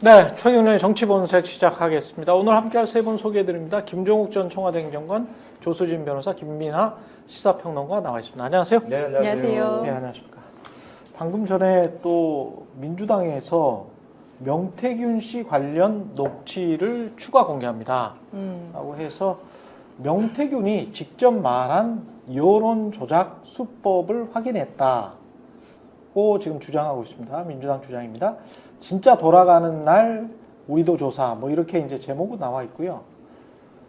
네, 최경련의 정치본색 시작하겠습니다. 오늘 함께할 세 분 소개해드립니다. 김종욱 전 청와대 행정관, 조수진 변호사, 김민하 시사평론가 나와 있습니다. 안녕하세요. 네, 안녕하세요. 네, 안녕하십니까. 방금 전에 또 민주당에서 명태균 씨 관련 녹취를 추가 공개합니다. 라고 해서 명태균이 직접 말한 여론 조작 수법을 확인했다고 지금 주장하고 있습니다. 민주당 주장입니다. 진짜 돌아가는 날 우리도 조사 뭐 이렇게 이제 제목은 나와 있고요.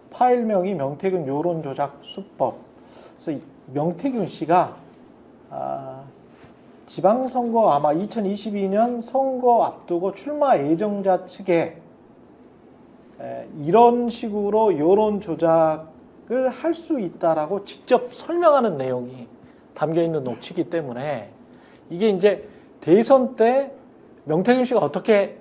파일명이 명태균 여론 조작 수법. 그래서 명태균 씨가 지방선거 아마 2022년 선거 앞두고 출마 예정자 측에 이런 식으로 여론 조작을 할 수 있다라고 직접 설명하는 내용이 담겨 있는 녹취이기 때문에 이게 이제 대선 때 명태균 씨가 어떻게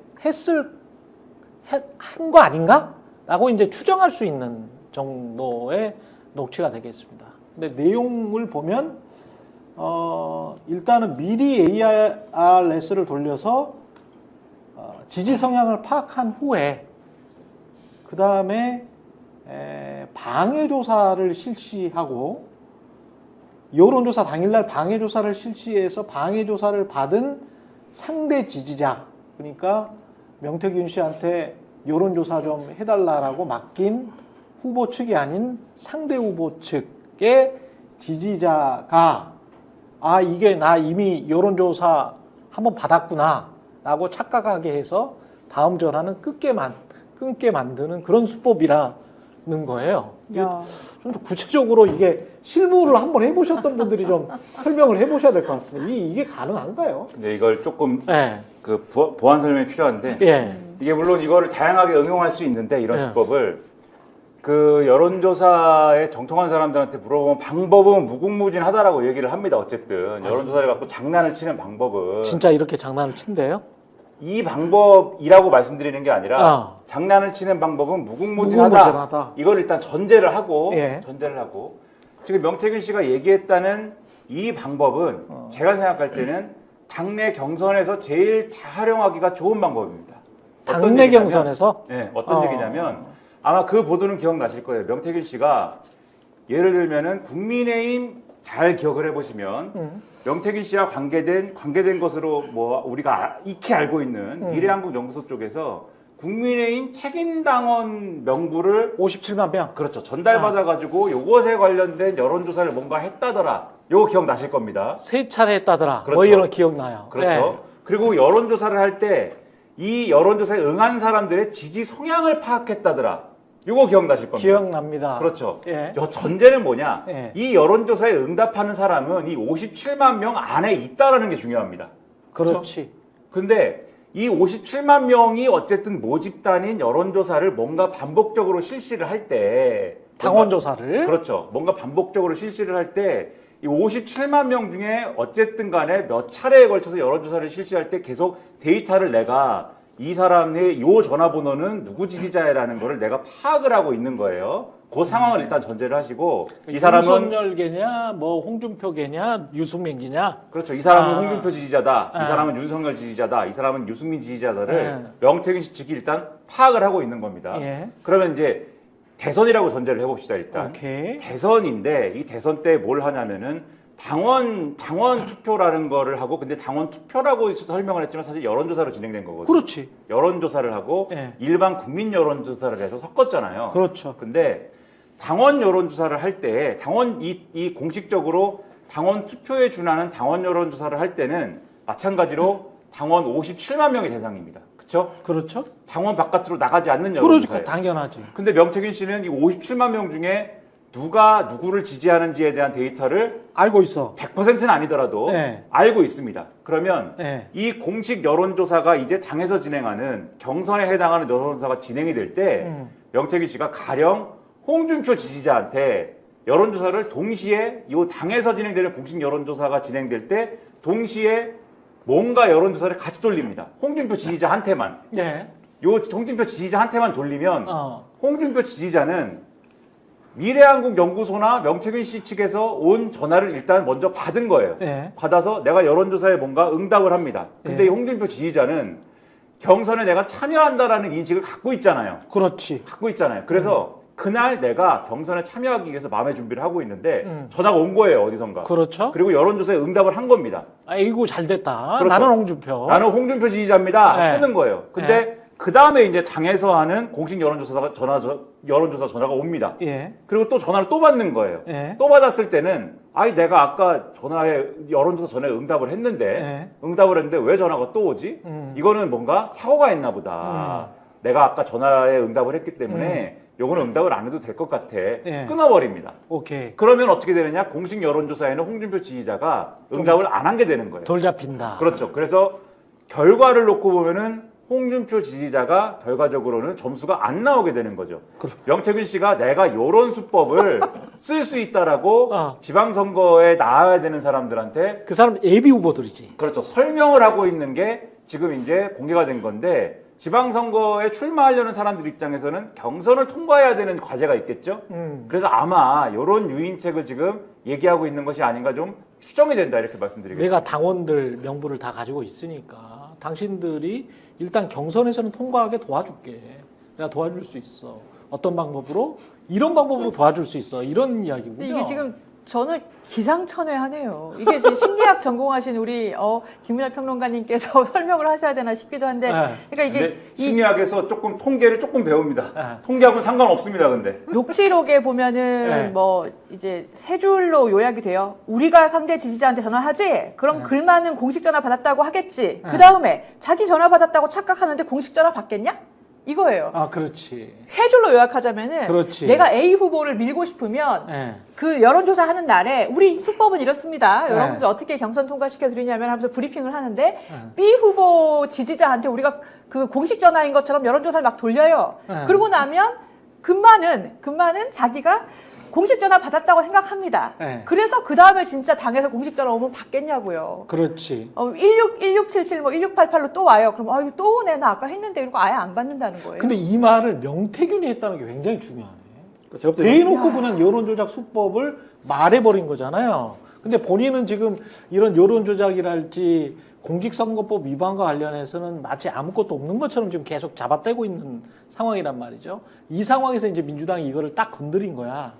한 거 아닌가? 라고 이제 추정할 수 있는 정도의 녹취가 되겠습니다. 근데 내용을 보면, 일단은 미리 ARS를 돌려서, 지지 성향을 파악한 후에, 그 다음에, 방해조사를 실시하고, 여론조사 당일날 방해조사를 실시해서 방해조사를 받은 상대 지지자, 그러니까 명태균 씨한테 여론조사 좀 해달라고 맡긴 후보 측이 아닌 상대 후보 측의 지지자가 이게 나 이미 여론조사 한번 받았구나 라고 착각하게 해서 다음 전화는 끊게 만드는 그런 수법이라는 거예요. 좀 더 구체적으로 이게 실무를 한번 해보셨던 분들이 좀 설명을 해보셔야 될 것 같은데 이게 가능한가요? 네, 이걸 조금 네. 그 보완 설명이 필요한데 예. 이게 물론 이거를 다양하게 응용할 수 있는데 이런 예. 수법을 그 여론조사에 정통한 사람들한테 물어보면 방법은 무궁무진하다라고 얘기를 합니다. 어쨌든 여론조사를 갖고 장난을 치는 방법은 진짜 이렇게 장난을 친대요? 이 방법이라고 말씀드리는 게 아니라 장난을 치는 방법은 무궁무진하다. 이걸 일단 전제를 하고 지금 명태균 씨가 얘기했다는 이 방법은 제가 생각할 때는 당내 경선에서 제일 활용하기가 좋은 방법입니다. 당내 경선에서? 네, 어떤 얘기냐면 아마 그 보도는 기억나실 거예요. 명태균 씨가 예를 들면은 국민의힘 잘 기억을 해보시면 명태균 씨와 관계된 것으로 뭐 우리가 익히 알고 있는 미래한국연구소 쪽에서 국민의힘 책임당원 명부를 57만 명? 그렇죠. 전달받아가지고 요것에 관련된 여론조사를 뭔가 했다더라. 요거 기억나실 겁니다. 3차례 했다더라. 그렇죠. 뭐 이런 기억나요. 그렇죠. 네. 그리고 여론조사를 할 때 이 여론조사에 응한 사람들의 지지 성향을 파악했다더라. 요거 기억나실 겁니다. 기억납니다. 그렇죠. 예. 전제는 뭐냐? 예. 이 여론조사에 응답하는 사람은 이 57만 명 안에 있다라는 게 중요합니다. 그렇지. 근데 이 57만 명이 어쨌든 모집단인 여론조사를 뭔가 반복적으로 실시를 할 때 당원조사를. 그렇죠. 뭔가 반복적으로 실시를 할 때 이 57만 명 중에 어쨌든 간에 몇 차례에 걸쳐서 여론조사를 실시할 때 계속 데이터를 내가 이 사람의 요 전화번호는 누구 지지자라는 거를 내가 파악을 하고 있는 거예요. 그 상황을 일단 전제를 하시고 이 사람은 윤석열계냐, 뭐 홍준표계냐, 유승민계냐. 그렇죠. 이 사람은 홍준표 지지자다. 이 사람은 윤석열 지지자다. 이 사람은 유승민 지지자다를 명태균 씨 측이 일단 파악을 하고 있는 겁니다. 예. 그러면 이제 대선이라고 전제를 해봅시다. 일단 오케이. 대선인데 이 대선 때 뭘 하냐면은 당원 투표라는 거를 하고 근데 당원 투표라고 설명을 했지만 사실 여론조사로 진행된 거거든요. 그렇지. 여론조사를 하고 예. 일반 국민 여론조사를 해서 섞었잖아요. 그렇죠. 근데 당원 여론조사를 할 때 이 공식적으로 당원 투표에 준하는 당원 여론조사를 할 때는 마찬가지로 당원 57만 명이 대상입니다. 그렇죠? 그렇죠. 당원 바깥으로 나가지 않는 그렇죠. 여론조사예요. 당연하지. 근데 명태균 씨는 이 57만 명 중에 누가 누구를 지지하는지에 대한 데이터를 알고 있어. 100%는 아니더라도 네. 알고 있습니다. 그러면 네. 이 공식 여론조사가 이제 당에서 진행하는 경선에 해당하는 여론조사가 진행이 될 때 명태균 씨가 가령 홍준표 지지자한테 여론조사를 동시에 이 당에서 진행되는 공식 여론조사가 진행될 때 동시에 뭔가 여론조사를 같이 돌립니다. 홍준표 지지자한테만. 네. 요 홍준표 지지자한테만 돌리면 홍준표 지지자는 미래한국연구소나 명태균 씨 측에서 온 전화를 일단 먼저 받은 거예요. 네. 받아서 내가 여론조사에 뭔가 응답을 합니다. 근데 네. 이 홍준표 지지자는 경선에 내가 참여한다라는 인식을 갖고 있잖아요. 그렇지. 갖고 있잖아요. 그래서 그날 내가 경선에 참여하기 위해서 마음의 준비를 하고 있는데 전화가 온 거예요, 어디선가. 그렇죠. 그리고 여론조사에 응답을 한 겁니다. 아이고 잘 됐다. 그렇죠. 나는 홍준표. 나는 홍준표 지지자입니다. 네. 하는 거예요. 근데 그 다음에 이제 당에서 하는 공식 여론조사 전화가 옵니다. 예. 그리고 또 전화를 또 받는 거예요. 예. 또 받았을 때는 내가 아까 여론조사 전에 응답을 했는데 왜 전화가 또 오지? 이거는 뭔가 사고가 있나 보다. 내가 아까 전화에 응답을 했기 때문에 요거는 응답을 안 해도 될 것 같아. 끊어버립니다. 오케이. 그러면 어떻게 되느냐? 공식 여론조사에는 홍준표 지지자가 응답을 안 한 게 되는 거예요. 덜 잡힌다. 그렇죠. 그래서 결과를 놓고 보면은 홍준표 지지자가 결과적으로는 점수가 안 나오게 되는 거죠. 명태균 씨가 내가 요런 수법을 쓸 수 있다라고 지방선거에 나와야 되는 사람들한테 그 사람 예비 후보들이지. 그렇죠. 설명을 하고 있는 게 지금 이제 공개가 된 건데 지방선거에 출마하려는 사람들 입장에서는 경선을 통과해야 되는 과제가 있겠죠. 그래서 아마 요런 유인책을 지금 얘기하고 있는 것이 아닌가 좀 추정이 된다 이렇게 말씀드리겠습니다. 내가 당원들 명부를 다 가지고 있으니까 당신들이 일단 경선에서는 통과하게 도와줄게. 내가 도와줄 수 있어. 어떤 방법으로? 이런 방법으로 도와줄 수 있어. 이런 이야기군요. 이게 지금 저는 기상천외하네요. 이게 지금 심리학 전공하신 우리 김민하 평론가님께서 설명을 하셔야 되나 싶기도 한데, 그러니까 이게 심리학에서 조금 통계를 조금 배웁니다. 통계하고는 상관없습니다. 근데 녹취록에 보면은 뭐 이제 세 줄로 요약이 돼요. 우리가 상대 지지자한테 전화하지? 그럼 글만은 공식 전화 받았다고 하겠지. 그 다음에 자기 전화 받았다고 착각하는데 공식 전화 받겠냐? 이거예요. 아, 그렇지. 세 줄로 요약하자면은 그렇지. 내가 A 후보를 밀고 싶으면 그 여론조사 하는 날에 우리 수법은 이렇습니다. 여러분들 어떻게 경선 통과시켜 드리냐면 하면서 브리핑을 하는데 B 후보 지지자한테 우리가 그 공식 전화인 것처럼 여론조사를 막 돌려요. 그러고 나면 금마는 자기가 공식 전화 받았다고 생각합니다. 그래서 그 다음에 진짜 당에서 공식 전화 오면 받겠냐고요. 그렇지. 1677, 뭐 1688로 또 와요. 그럼 이거 또 오네. 나 아까 했는데 이러고 아예 안 받는다는 거예요. 근데 이 말을 명태균이 했다는 게 굉장히 중요하네. 대놓고 그냥 여론조작 수법을 말해버린 거잖아요. 근데 본인은 지금 이런 여론조작이랄지 공직선거법 위반과 관련해서는 마치 아무것도 없는 것처럼 지금 계속 잡아떼고 있는 상황이란 말이죠. 이 상황에서 이제 민주당이 이거를 딱 건드린 거야.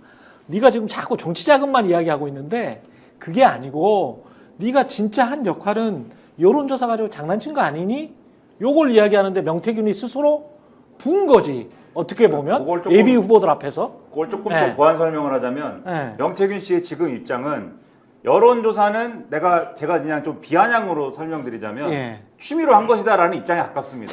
네가 지금 자꾸 정치자금만 이야기하고 있는데 그게 아니고 네가 진짜 한 역할은 여론조사 가지고 장난친 거 아니니? 요걸 이야기하는데 명태균이 스스로 부은 거지. 어떻게 보면 예비 후보들 앞에서. 그걸 조금 더 보완 설명을 하자면 명태균 씨의 지금 입장은 여론조사는 제가 그냥 좀 비아냥으로 설명드리자면 취미로 한 것이다라는 입장에 가깝습니다.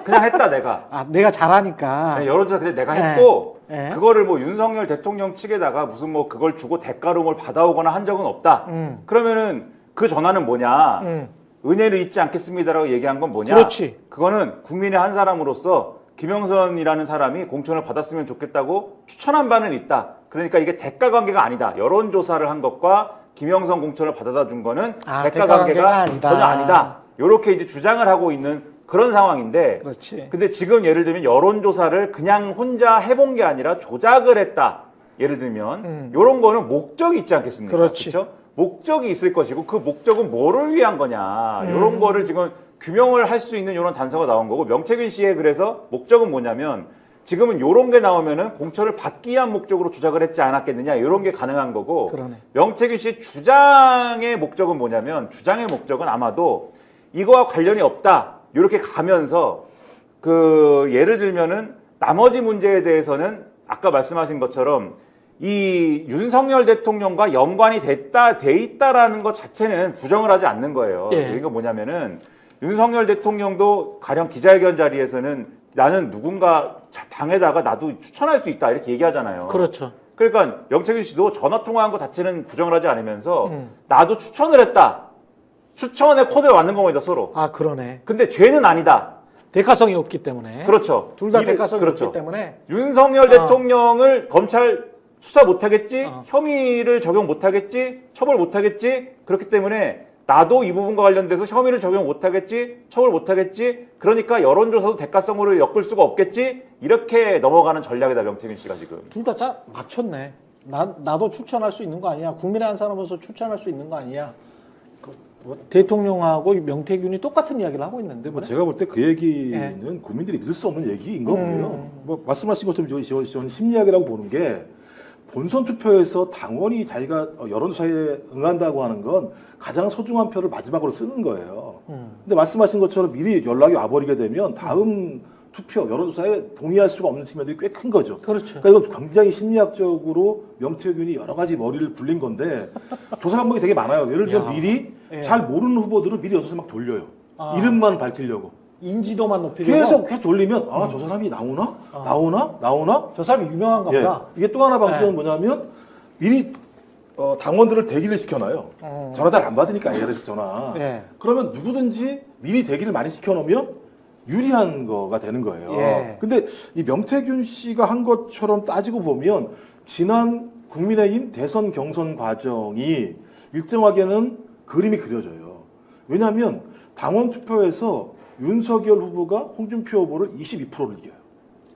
그냥 했다 내가. 내가 잘하니까. 네, 여론조사 그냥 내가 했고 그거를 뭐 윤석열 대통령 측에다가 무슨 뭐 그걸 주고 대가로 뭘 받아오거나 한 적은 없다. 그러면은 그 전화는 뭐냐? 은혜를 잊지 않겠습니다라고 얘기한 건 뭐냐? 그렇지. 그거는 국민의 한 사람으로서 김영선이라는 사람이 공천을 받았으면 좋겠다고 추천한 바는 있다. 그러니까 이게 대가 관계가 아니다. 여론조사를 한 것과 김영선 공천을 받아다 준 거는 대가 관계가 전혀 아니다. 이렇게 이제 주장을 하고 있는 그런 상황인데. 그렇지. 근데 지금 예를 들면 여론조사를 그냥 혼자 해본 게 아니라 조작을 했다. 예를 들면 이런 거는 목적이 있지 않겠습니까? 그렇지. 그렇죠? 목적이 있을 것이고 그 목적은 뭐를 위한 거냐. 이런 거를 지금 규명을 할 수 있는 이런 단서가 나온 거고 명태균 씨의 그래서 목적은 뭐냐면 지금은 이런 게 나오면은 공천을 받기 위한 목적으로 조작을 했지 않았겠느냐 이런 게 가능한 거고 그러네. 명태균 씨의 주장의 목적은 뭐냐면 주장의 목적은 아마도 이거와 관련이 없다 이렇게 가면서 그 예를 들면은 나머지 문제에 대해서는 아까 말씀하신 것처럼 이 윤석열 대통령과 연관이 돼 있다라는 것 자체는 부정을 하지 않는 거예요. 이거 뭐냐면은 윤석열 대통령도 가령 기자회견 자리에서는 나는 누군가 당에다가 나도 추천할 수 있다 이렇게 얘기하잖아요. 그렇죠. 그러니까 명태균 씨도 전화 통화한 것 자체는 부정을 하지 않으면서 나도 추천을 했다. 추천의 코드에 맞는 겁니다 서로. 아 그러네. 근데 죄는 아니다. 대가성이 없기 때문에. 그렇죠. 둘 다 대가성이 그렇죠. 없기 때문에. 윤석열 대통령을 검찰 수사 못하겠지, 혐의를 적용 못하겠지, 처벌 못하겠지. 그렇기 때문에 나도 이 부분과 관련돼서 혐의를 적용 못하겠지, 처벌 못하겠지. 그러니까 여론조사도 대가성으로 엮을 수가 없겠지. 이렇게 넘어가는 전략이다 명태균 씨가 지금. 둘 다 맞췄네. 나도 추천할 수 있는 거 아니야. 국민의 한 사람으로서 추천할 수 있는 거 아니야. 대통령하고 명태균이 똑같은 이야기를 하고 있는데. 근데 뭐 제가 볼 때 그 얘기는 예. 국민들이 믿을 수 없는 얘기인 거고요. 뭐 말씀하신 것처럼 저는 심리학이라고 보는 게 본선 투표에서 당원이 자기가 여론조사에 응한다고 하는 건 가장 소중한 표를 마지막으로 쓰는 거예요. 근데 말씀하신 것처럼 미리 연락이 와버리게 되면 다음 투표, 여론조사에 동의할 수가 없는 측면들이 꽤 큰 거죠. 그렇죠. 그러니까 이건 굉장히 심리학적으로 명태균이 여러 가지 머리를 굴린 건데 조사 방법이 되게 많아요. 예를 들어 야. 미리 예. 잘 모르는 후보들은 미리 여론조사 막 돌려요. 아. 이름만 밝히려고. 인지도만 높이려고. 계속 돌리면 아, 저 사람이 나오나? 나오나? 저 사람이 유명한가 예. 보다. 이게 또 하나 방법은 네. 뭐냐면 미리 당원들을 대기를 시켜놔요. 전화 잘 안 받으니까 ARS 전화. 예. 그러면 누구든지 미리 대기를 많이 시켜놓으면 유리한 거가 되는 거예요. 예. 근데 이 명태균 씨가 한 것처럼 따지고 보면 지난 국민의힘 대선 경선 과정이 일정하게는 그림이 그려져요. 왜냐하면 당원 투표에서 윤석열 후보가 홍준표 후보를 22%를 이겨요.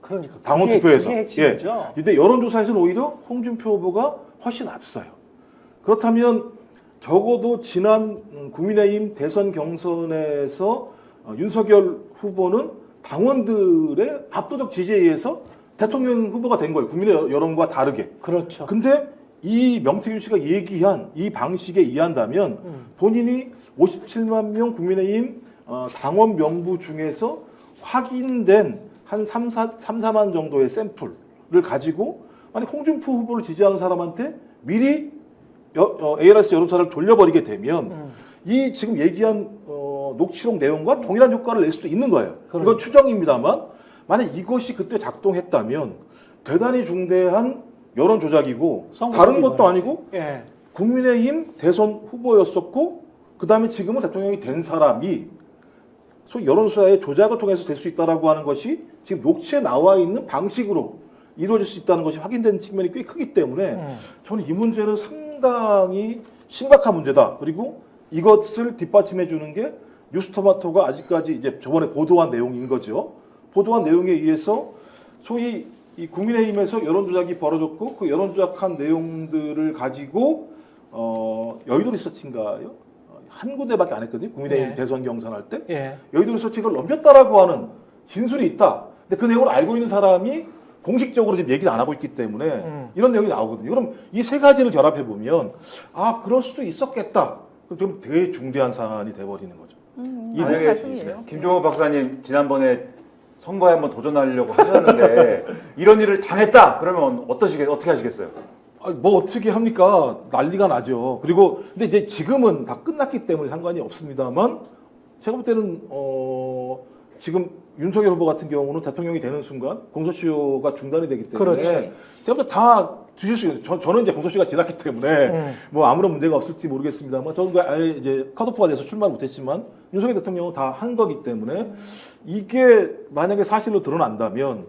그러니까 당원 그게 투표에서. 핵심이죠. 근데 여론조사에서는 오히려 홍준표 후보가 훨씬 앞서요. 그렇다면 적어도 지난 국민의힘 대선 경선에서 윤석열 후보는 당원들의 압도적 지지에 의해서 대통령 후보가 된 거예요. 국민의 여론과 다르게. 그렇죠. 근데 이 명태균 씨가 얘기한 이 방식에 의한다면 본인이 57만 명 국민의힘 당원 명부 중에서 확인된 한 4만 정도의 샘플을 가지고 만약 홍준표 후보를 지지하는 사람한테 미리 ARS 여론조사를 돌려버리게 되면 이 지금 얘기한 녹취록 내용과 동일한 효과를 낼 수도 있는 거예요. 이건 추정입니다만 만약 이것이 그때 작동했다면 대단히 중대한 여론 조작이고 다른 것도 아니고 예. 국민의힘 대선 후보였었고 그다음에 지금은 대통령이 된 사람이 소위 여론조사의 조작을 통해서 될 수 있다라고 하는 것이 지금 녹취에 나와 있는 방식으로 이루어질 수 있다는 것이 확인된 측면이 꽤 크기 때문에 저는 이 문제는 상당히 심각한 문제다. 그리고 이것을 뒷받침해 주는 게 뉴스토마토가 아직까지 이제 저번에 보도한 내용인 거죠. 보도한 내용에 의해서 소위 이 국민의힘에서 여론조작이 벌어졌고 그 여론조작한 내용들을 가지고 여의도 리서치인가요? 한 군데밖에 안 했거든요. 국민의힘 네. 대선 경선할 때 예. 여의도 리서치 이걸 넘겼다라고 하는 진술이 있다. 근데 그 내용을 알고 있는 사람이 공식적으로 지금 얘기를 안 하고 있기 때문에 이런 내용이 나오거든요. 그럼 이 세 가지를 결합해 보면 아 그럴 수도 있었겠다. 그럼 좀 되게 중대한 사안이 돼버리는 거죠. 이 맞는 만약에 말씀이에요. 김종호 박사님 지난번에 선거에 한번 도전하려고 하셨는데 이런 일을 당했다 그러면 어떻게 하시겠어요? 뭐 어떻게 합니까? 난리가 나죠. 그리고 근데 이제 지금은 다 끝났기 때문에 상관이 없습니다만 제가 볼 때는 지금 윤석열 후보 같은 경우는 대통령이 되는 순간 공소시효가 중단이 되기 때문에 그렇지. 제가 볼 때 다 드실 수 있어요. 저는 이제 공소시효가 지났기 때문에 뭐 아무런 문제가 없을지 모르겠습니다만 저는 아예 이제 컷오프가 돼서 출마를 못했지만 윤석열 대통령은 다 한 거기 때문에 이게 만약에 사실로 드러난다면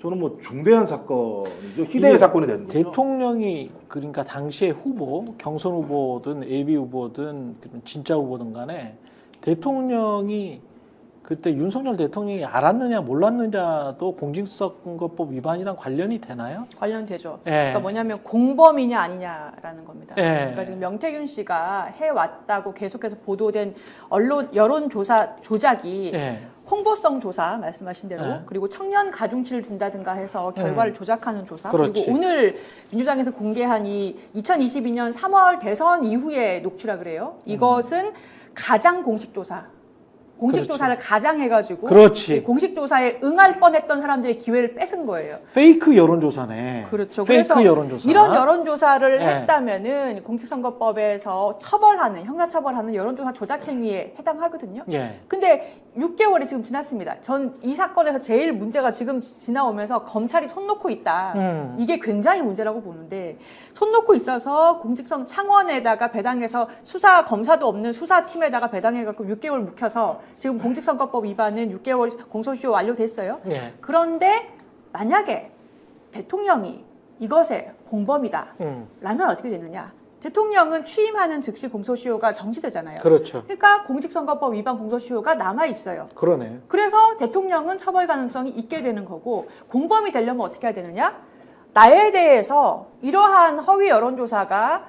저는 뭐 중대한 사건이죠. 희대의 사건이 되는 거죠. 대통령이 그러니까 당시의 후보, 경선 후보든 예비 후보든 진짜 후보든 간에 대통령이 그때 윤석열 대통령이 알았느냐 몰랐느냐도 공직선거법 위반이랑 관련이 되나요? 관련되죠. 예. 그러니까 뭐냐면 공범이냐 아니냐라는 겁니다. 예. 그러니까 지금 명태균 씨가 해왔다고 계속해서 보도된 언론 여론조사 조작이 예. 홍보성 조사 말씀하신 대로 네. 그리고 청년 가중치를 둔다든가 해서 결과를 조작하는 조사 그렇지. 그리고 오늘 민주당에서 공개한 이 2022년 3월 대선 이후의 녹취라 그래요. 이것은 가장 공식조사. 공식조사를 가장해가지고 그렇지. 공식조사에 응할 뻔했던 사람들의 기회를 뺏은 거예요. 페이크 여론조사네. 그렇죠. 페이크 그래서 여론조사. 이런 여론조사를 네. 했다면은 공직선거법에서 처벌하는 형사처벌하는 여론조사 조작 행위에 해당하거든요. 예. 근데 6개월이 지금 지났습니다. 전 이 사건에서 제일 문제가 지금 지나오면서 검찰이 손 놓고 있다. 이게 굉장히 문제라고 보는데 손 놓고 있어서 공직선 창원에다가 배당해서 수사 검사도 없는 수사팀에다가 배당해갖고 6개월 묵혀서 지금 공직선거법 위반은 6개월 공소시효 완료됐어요. 예. 그런데 만약에 대통령이 이것의 공범이다. 라면 어떻게 되느냐. 대통령은 취임하는 즉시 공소시효가 정지되잖아요. 그렇죠. 그러니까 공직선거법 위반 공소시효가 남아있어요. 그러네. 그래서 대통령은 처벌 가능성이 있게 되는 거고 공범이 되려면 어떻게 해야 되느냐? 나에 대해서 이러한 허위 여론조사가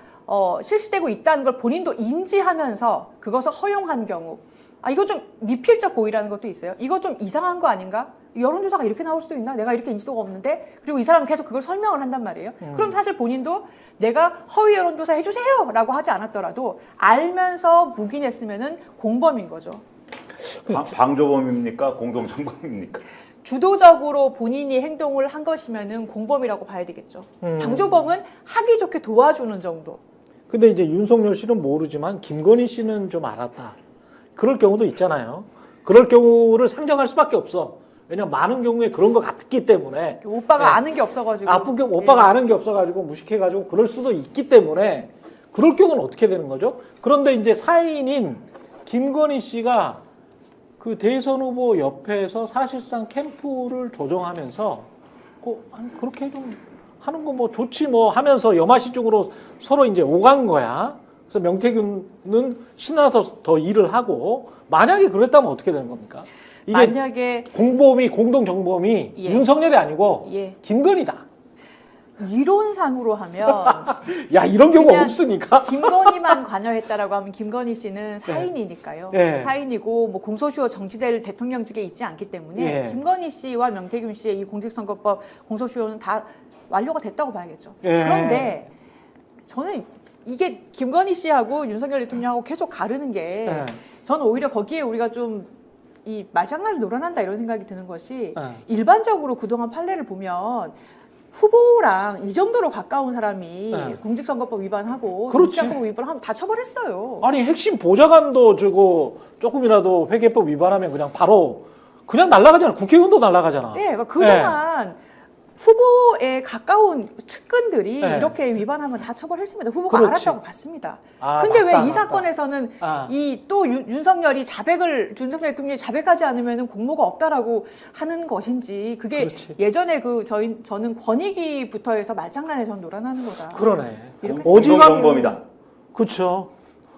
실시되고 있다는 걸 본인도 인지하면서 그것을 허용한 경우, 이거 좀 미필적 고의라는 것도 있어요. 이거 좀 이상한 거 아닌가? 여론조사가 이렇게 나올 수도 있나? 내가 이렇게 인지도가 없는데? 그리고 이 사람은 계속 그걸 설명을 한단 말이에요. 그럼 사실 본인도 내가 허위 여론조사 해주세요! 라고 하지 않았더라도 알면서 묵인했으면은 공범인 거죠. 방조범입니까? 공동정범입니까? 주도적으로 본인이 행동을 한 것이면은 공범이라고 봐야 되겠죠. 방조범은 하기 좋게 도와주는 정도. 근데 이제 윤석열 씨는 모르지만 김건희 씨는 좀 알았다. 그럴 경우도 있잖아요. 그럴 경우를 상정할 수밖에 없어. 왜냐면 많은 경우에 그런 것 같기 때문에. 오빠가 네. 아는 게 없어가지고. 오빠가 아는 게 없어가지고 무식해가지고 그럴 수도 있기 때문에 그럴 경우는 어떻게 되는 거죠? 그런데 이제 사인인 김건희 씨가 그 대선 후보 옆에서 사실상 캠프를 조정하면서 그렇게 좀 하는 거 뭐 좋지 뭐 하면서 여마시 쪽으로 서로 이제 오간 거야. 그래서 명태균은 신나서 더 일을 하고 만약에 그랬다면 어떻게 되는 겁니까? 이게 만약에 공동 정범이 예. 윤석열이 아니고 예. 김건희다. 이론상으로 하면 야 이런 경우 그냥 없으니까. 김건희만 관여했다라고 하면 김건희 씨는 사인이니까요. 예. 사인이고 뭐 공소시효 정지될 대통령직에 있지 않기 때문에 예. 김건희 씨와 명태균 씨의 이 공직선거법 공소시효는 다 완료가 됐다고 봐야겠죠. 예. 그런데 저는 이게 김건희 씨하고 윤석열 대통령하고 계속 가르는 게 예. 저는 오히려 거기에 우리가 좀 이 말장난을 놀아난다 이런 생각이 드는 것이 예. 일반적으로 그동안 판례를 보면 후보랑 이 정도로 가까운 사람이 네. 공직선거법 위반하고 그렇지. 정치자금법 위반하면 다 처벌했어요. 아니 핵심 보좌관도 저거 조금이라도 회계법 위반하면 그냥 바로 그냥 날아가잖아. 국회의원도 날아가잖아. 네, 그러니까 그동안 후보에 가까운 측근들이 네. 이렇게 위반하면 다 처벌했습니다. 후보가 그렇지. 알았다고 봤습니다. 아, 근데 왜 맞다, 이 맞다. 사건에서는 아. 이 또 윤석열 대통령이 자백하지 않으면 공모가 없다라고 하는 것인지 그게 그렇지. 예전에 저는 권익위부터 해서 말장난에 전 놀아나는 거다. 그러네. 이렇게 공동정범이다. 그렇죠.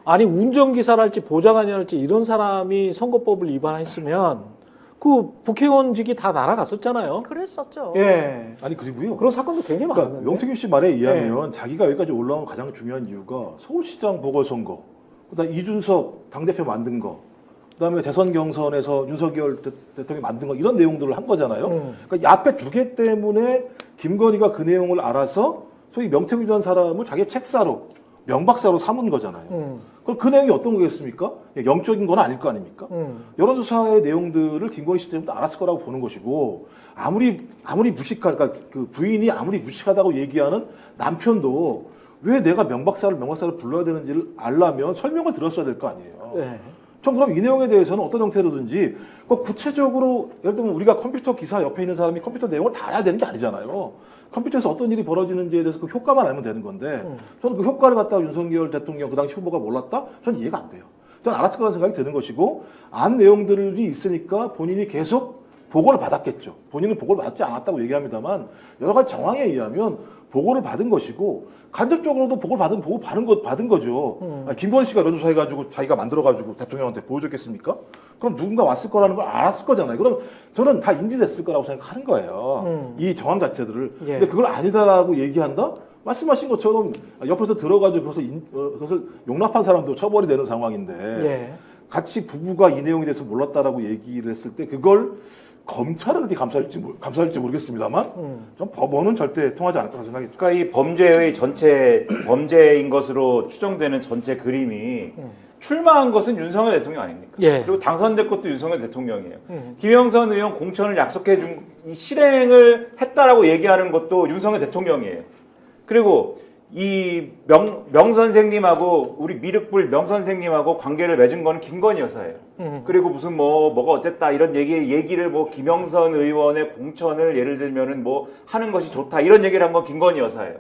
아니 운전기사랄지 보좌관이랄지 이런 사람이 선거법을 위반했으면 그 국회의원직이 다 날아갔었잖아요. 그랬었죠. 예. 아니 그리고요. 그런 사건도 굉장히 그러니까 많았는데. 명태균 씨 말에 의하면 자기가 여기까지 올라온 가장 중요한 이유가 서울시장 보궐선거, 그다음 이준석 당대표 만든 거, 그다음에 대선 경선에서 윤석열 대통령이 만든 거 이런 내용들을 한 거잖아요. 그러니까 이 앞에 두 개 때문에 김건희가 그 내용을 알아서 소위 명태균이라는 사람을 자기 책사로 명박사로 삼은 거잖아요. 그럼 그 내용이 어떤 거겠습니까? 영적인 건 아닐 거 아닙니까? 여론조사의 내용들을 김건희 씨 때부터 알았을 거라고 보는 것이고 아무리 그러니까 그 부인이 아무리 무식하다고 얘기하는 남편도 왜 내가 명박사를 불러야 되는지를 알려면 설명을 들었어야 될 거 아니에요. 네. 전 그럼 이 내용에 대해서는 어떤 형태로든지 꼭 구체적으로 예를 들면 우리가 컴퓨터 기사 옆에 있는 사람이 컴퓨터 내용을 다 알아야 되는 게 아니잖아요. 컴퓨터에서 어떤 일이 벌어지는지에 대해서 그 효과만 알면 되는 건데 저는 그 효과를 갖다가 윤석열 대통령 그 당시 후보가 몰랐다? 저는 이해가 안 돼요. 저는 알았을 거라는 생각이 드는 것이고 안 내용들이 있으니까 본인이 계속 보고를 받았겠죠. 본인은 보고를 받지 않았다고 얘기합니다만 여러 가지 정황에 의하면 보고를 받은 것이고 간접적으로도 보고 받은 거죠. 아니, 김건희 씨가 여론조사 해가지고 자기가 만들어가지고 대통령한테 보여줬겠습니까? 그럼 누군가 왔을 거라는 걸 알았을 거잖아요. 그럼 저는 다 인지됐을 거라고 생각하는 거예요. 이 정황 자체들을. 예. 근데 그걸 아니다라고 얘기한다? 말씀하신 것처럼 옆에서 들어가지고 그것을 용납한 사람도 처벌이 되는 상황인데 예. 같이 부부가 이 내용에 대해서 몰랐다라고 얘기를 했을 때 그걸 검찰은 그렇게 감사할지 모르겠습니다만 전 법원은 절대 통하지 않을 거라고 생각했죠. 그러니까 이 범죄의 전체 범죄인 것으로 추정되는 전체 그림이 출마한 것은 윤석열 대통령 아닙니까? 예. 그리고 당선된 것도 윤석열 대통령이에요. 김영선 의원 공천을 약속해 준 이 실행을 했다라고 얘기하는 것도 윤석열 대통령이에요. 그리고 이 명 선생님하고 우리 미륵불 명 선생님하고 관계를 맺은 거는 김건희 여사예요. 그리고 무슨 뭐가 어쨌다 이런 얘기를 뭐 김영선 의원의 공천을 예를 들면은 뭐 하는 것이 좋다 이런 얘기를 한 건 김건희 여사예요.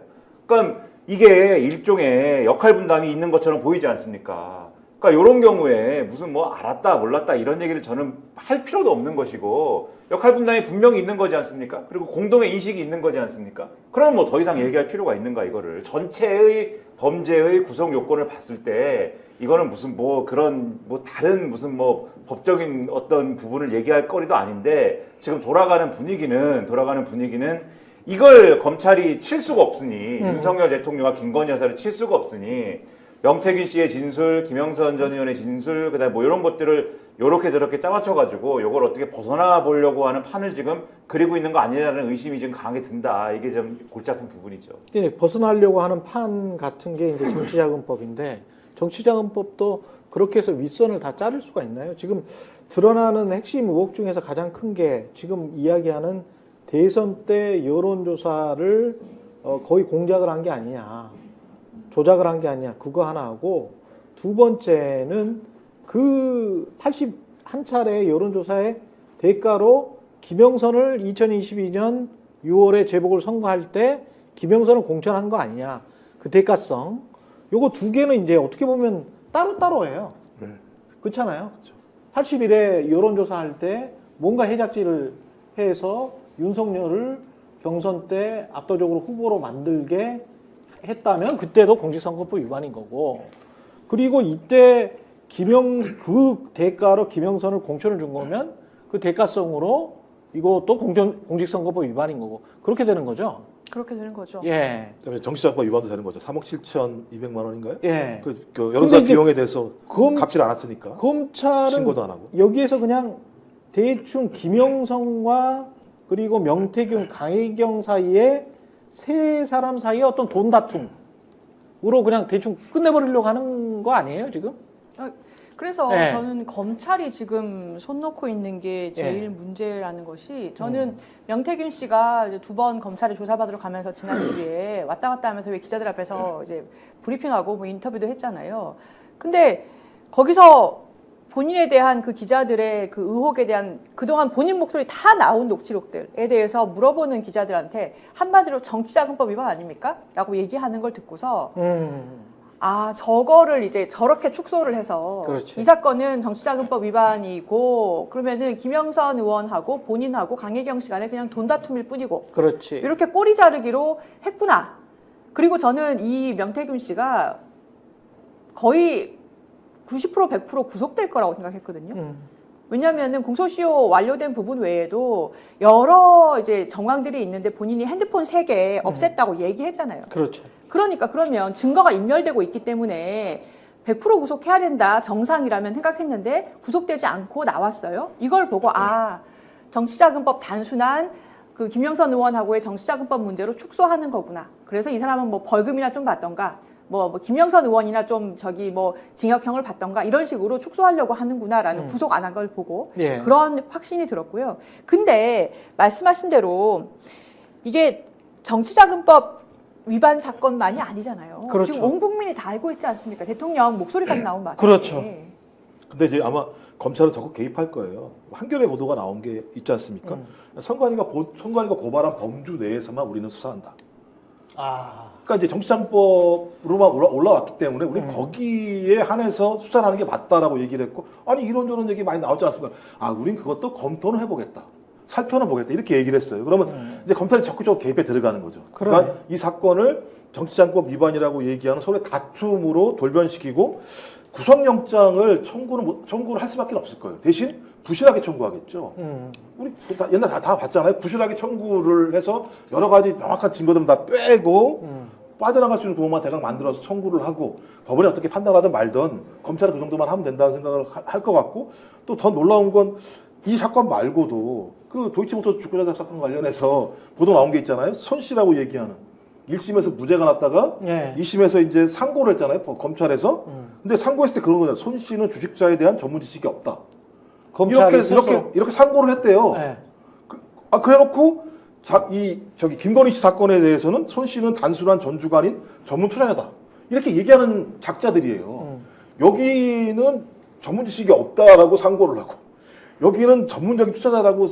그러니까 이게 일종의 역할 분담이 있는 것처럼 보이지 않습니까? 그러니까 이런 경우에 무슨 뭐 알았다 몰랐다 이런 얘기를 저는 할 필요도 없는 것이고 역할 분담이 분명히 있는 거지 않습니까? 그리고 공동의 인식이 있는 거지 않습니까? 그럼 뭐 더 이상 얘기할 필요가 있는가 이거를 전체의 범죄의 구성 요건을 봤을 때 이거는 무슨 뭐 그런 뭐 다른 무슨 뭐 법적인 어떤 부분을 얘기할 거리도 아닌데 지금 돌아가는 분위기는 이걸 검찰이 칠 수가 없으니 윤석열 대통령과 김건희 여사를 칠 수가 없으니 명태균 씨의 진술, 김영선 전 의원의 진술, 그다음에 뭐 이런 것들을 요렇게 저렇게 짜맞춰가지고 이걸 어떻게 벗어나 보려고 하는 판을 지금 그리고 있는 거 아니냐는 의심이 지금 강하게 든다. 이게 좀 골치 아픈 부분이죠. 벗어나려고 하는 판 같은 게 이제 정치자금법인데 정치자금법도 그렇게 해서 윗선을 다 자를 수가 있나요? 지금 드러나는 핵심 의혹 중에서 가장 큰 게 지금 이야기하는 대선 때 여론조사를 거의 공작을 한 게 아니냐, 조작을 한 게 아니냐, 그거 하나 하고, 두 번째는 그 81차례 여론조사의 대가로 김영선을 2022년 6월에 재보궐 선거할 때 김영선을 공천한 거 아니냐, 그 대가성. 요거 두 개는 이제 어떻게 보면 따로따로예요. 네. 그렇잖아요. 81회 여론조사 할 때 뭔가 해작질을 해서 윤석열을 경선 때 압도적으로 후보로 만들게 했다면 그때도 공직선거법 위반인 거고, 그리고 이때 그 대가로 김영선을 공천을 준 거면 그 대가성으로 이것도 공직선거법 위반인 거고, 그렇게 되는 거죠. 그렇게 되는 거죠. 예. 그다음에 정치자금법 위반도 되는 거죠. 3억 7,200만 원인가요? 예. 그 여론조사 근데 비용에 대해서 갚질 않았으니까 검찰은 신고도 안 하고. 여기에서 그냥 대충 김영선과 그리고 명태균, 강혜경 사이에 세 사람 사이에 어떤 돈 다툼으로 그냥 대충 끝내버리려고 하는 거 아니에요, 지금? 그래서 네. 저는 검찰이 지금 손 놓고 있는 게 제일 문제라는 것이, 저는 명태균 씨가 이제 2번 검찰에 조사받으러 가면서 지난주에 왔다 갔다 하면서 왜 기자들 앞에서 이제 브리핑하고 뭐 인터뷰도 했잖아요. 근데 거기서 본인에 대한 그 기자들의 그 의혹에 대한 그동안 본인 목소리 다 나온 녹취록들에 대해서 물어보는 기자들한테 한마디로 정치자금법 위반 아닙니까? 라고 얘기하는 걸 듣고서 아, 저거를 이제 저렇게 축소를 해서 그렇지. 이 사건은 정치자금법 위반이고, 그러면은 김영선 의원하고 본인하고 강혜경 씨 간에 그냥 돈 다툼일 뿐이고, 그렇지. 이렇게 꼬리 자르기로 했구나. 그리고 저는 이 명태균 씨가 거의 90% 100% 구속될 거라고 생각했거든요. 왜냐하면은 공소시효 완료된 부분 외에도 여러 이제 정황들이 있는데 본인이 핸드폰 3개 없앴다고 얘기했잖아요. 그렇죠. 그러니까 그러면 증거가 인멸되고 있기 때문에 100% 구속해야 된다, 정상이라면 생각했는데 구속되지 않고 나왔어요. 이걸 보고 아, 정치자금법 단순한 그 김영선 의원하고의 정치자금법 문제로 축소하는 거구나. 그래서 이 사람은 뭐 벌금이나 좀 받던가, 뭐 김영선 의원이나 좀 저기 뭐 징역형을 받던가 이런 식으로 축소하려고 하는구나라는 구속 안 한 걸 보고 그런 확신이 들었고요. 근데 말씀하신 대로 이게 정치자금법 위반 사건만이 아니잖아요. 그렇죠. 지금 온 국민이 다 알고 있지 않습니까? 대통령 목소리까지 나온 바람에. 그렇죠. 근데 이제 아마 검찰은 적극 개입할 거예요. 한겨레 보도가 나온 게 있지 않습니까? 선관위가 고발한 범주 내에서만 우리는 수사한다. 아. 그러니까 이제 정치자금법으로만 올라왔기 때문에 우리 거기에 한해서 수사를 하는 게 맞다라고 얘기를 했고, 아니 이런저런 얘기 많이 나오지 않습니까? 아, 우린 그것도 검토는 해보겠다. 살펴는 보겠다. 이렇게 얘기를 했어요. 그러면 이제 검찰이 적극적으로 개입에 들어가는 거죠. 그러니까 이 사건을 정치자금법 위반이라고 얘기하는 서로의 다툼으로 돌변시키고 구속영장을 청구를 할 수밖에 없을 거예요. 대신 부실하게 청구하겠죠. 우리 옛날 다 봤잖아요. 부실하게 청구를 해서 여러 가지 명확한 증거들은 다 빼고 빠져나갈 수 있는 도움만 대강 만들어서 청구를 하고 법원이 어떻게 판단하든 말든 검찰은 그 정도만 하면 된다는 생각을 할 것 같고, 또 더 놀라운 건 이 사건 말고도 그 도이치모터스 주가조작 사건 관련해서 보도 나온 게 있잖아요. 손 씨라고 얘기하는 1심에서 무죄가 났다가 2심에서 이제 상고를 했잖아요. 검찰에서. 근데 상고했을 때 그런 거잖아요. 손 씨는 주식자에 대한 전문 지식이 없다. 이렇게 상고를 했대요. 그래놓고 저기 김건희 씨 사건에 대해서는 손 씨는 단순한 전주가 아닌 전문 투자자다. 이렇게 얘기하는 작자들이에요. 여기는 전문 지식이 없다라고 상고를 하고, 여기는 전문적인 투자자라고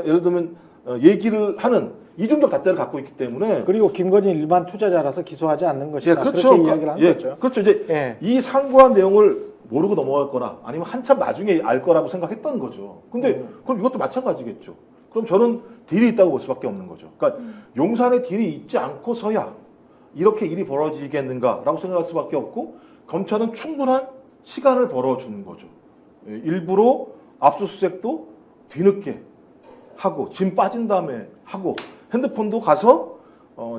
예를 들면 얘기를 하는 이중적 잣대를 갖고 있기 때문에. 그리고 김건희 일반 투자자라서 기소하지 않는 것이다. 그렇죠. 그렇게 이야기를 한 거죠. 그렇죠. 이제 이 상고한 내용을 모르고 넘어갈 거나 아니면 한참 나중에 알 거라고 생각했던 거죠. 근데 그럼 이것도 마찬가지겠죠. 그럼 저는 딜이 있다고 볼 수밖에 없는 거죠. 그러니까 용산에 딜이 있지 않고서야 이렇게 일이 벌어지겠는가라고 생각할 수밖에 없고, 검찰은 충분한 시간을 벌어주는 거죠. 일부러 압수수색도 뒤늦게 하고 짐 빠진 다음에 하고 핸드폰도 가서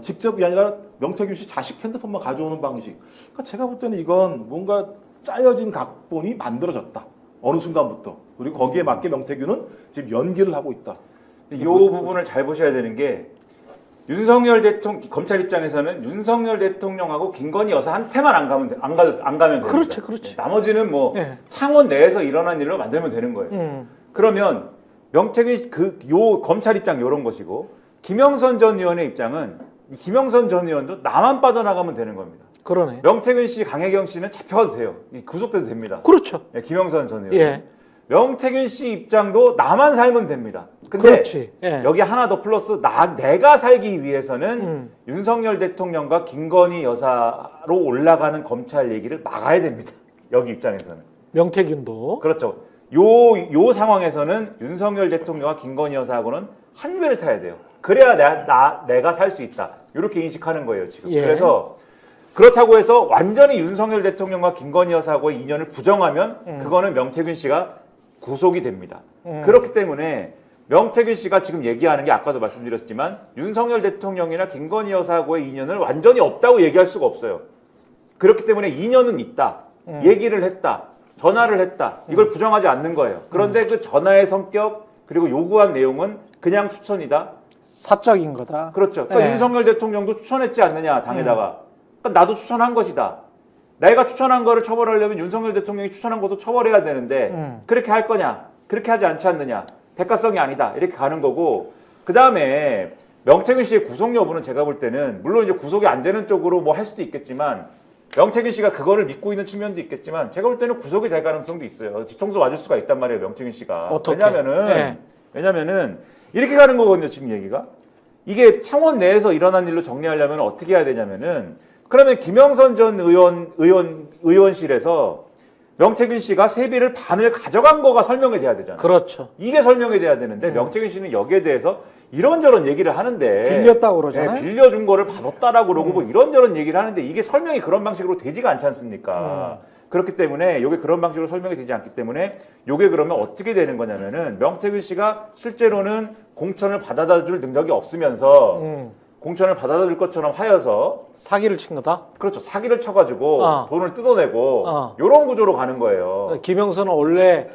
직접이 아니라 명태균 씨 자식 핸드폰만 가져오는 방식. 그러니까 제가 볼 때는 이건 뭔가 짜여진 각본이 만들어졌다. 어느 순간부터. 그리고 거기에 맞게 명태균은 지금 연기를 하고 있다. 이 부분을 잘 보셔야 되는 게 윤석열 대통령 검찰 입장에서는 윤석열 대통령하고 김건희 여사한테만 안 가면 됩니다. 그렇지. 나머지는 뭐 예. 창원 내에서 일어난 일로 만들면 되는 거예요. 그러면 명태균 요 검찰 입장 요런 것이고 김영선 전 의원의 입장은 김영선 전 의원도 나만 빠져나가면 되는 겁니다. 그러네. 명태균 씨, 강혜경 씨는 잡혀가도 돼요. 구속돼도 됩니다. 그렇죠. 예, 김영선 전 의원. 예. 명태균 씨 입장도 나만 살면 됩니다. 근데 그렇지. 예. 여기 하나 더 플러스 내가 살기 위해서는 윤석열 대통령과 김건희 여사로 올라가는 검찰 얘기를 막아야 됩니다. 여기 입장에서는. 명태균도. 그렇죠. 요 상황에서는 윤석열 대통령과 김건희 여사하고는 한 배를 타야 돼요. 그래야 내가 살 수 있다. 이렇게 인식하는 거예요, 지금. 예. 그래서 그렇다고 해서 완전히 윤석열 대통령과 김건희 여사하고의 인연을 부정하면 그거는 명태균 씨가 구속이 됩니다. 그렇기 때문에 명태균 씨가 지금 얘기하는 게 아까도 말씀드렸지만 윤석열 대통령이나 김건희 여사하고의 인연을 완전히 없다고 얘기할 수가 없어요. 그렇기 때문에 인연은 있다. 얘기를 했다. 전화를 했다. 이걸 부정하지 않는 거예요. 그런데 그 전화의 성격 그리고 요구한 내용은 그냥 추천이다. 사적인 거다. 그렇죠. 그러니까 예. 윤석열 대통령도 추천했지 않느냐 당에다가. 그러니까 나도 추천한 것이다. 내가 추천한 거를 처벌하려면 윤석열 대통령이 추천한 것도 처벌해야 되는데 그렇게 할 거냐? 그렇게 하지 않지 않느냐? 대가성이 아니다. 이렇게 가는 거고 그 다음에 명태균 씨의 구속 여부는 제가 볼 때는 물론 이제 구속이 안 되는 쪽으로 뭐 할 수도 있겠지만 명태균 씨가 그거를 믿고 있는 측면도 있겠지만 제가 볼 때는 구속이 될 가능성도 있어요. 뒤통수 맞을 수가 있단 말이에요. 명태균 씨가. 어떻게? 왜냐면은 이렇게 가는 거거든요. 지금 얘기가. 이게 창원 내에서 일어난 일로 정리하려면 어떻게 해야 되냐면은 그러면 김영선 전 의원실에서 명태균 씨가 세비를 반을 가져간 거가 설명이 돼야 되잖아요. 그렇죠. 이게 설명이 돼야 되는데 명태균 씨는 여기에 대해서 이런저런 얘기를 하는데 빌렸다고 그러잖아요. 빌려준 거를 받았다라고 그러고 뭐 이런저런 얘기를 하는데 이게 설명이 그런 방식으로 되지가 않지 않습니까? 그렇기 때문에 이게 그런 방식으로 설명이 되지 않기 때문에 이게 그러면 어떻게 되는 거냐면은 명태균 씨가 실제로는 공천을 받아다 줄 능력이 없으면서 공천을 받아다 줄 것처럼 하여서 사기를 친 거다. 그렇죠. 사기를 쳐가지고 돈을 뜯어내고 이런 구조로 가는 거예요. 김영선은 원래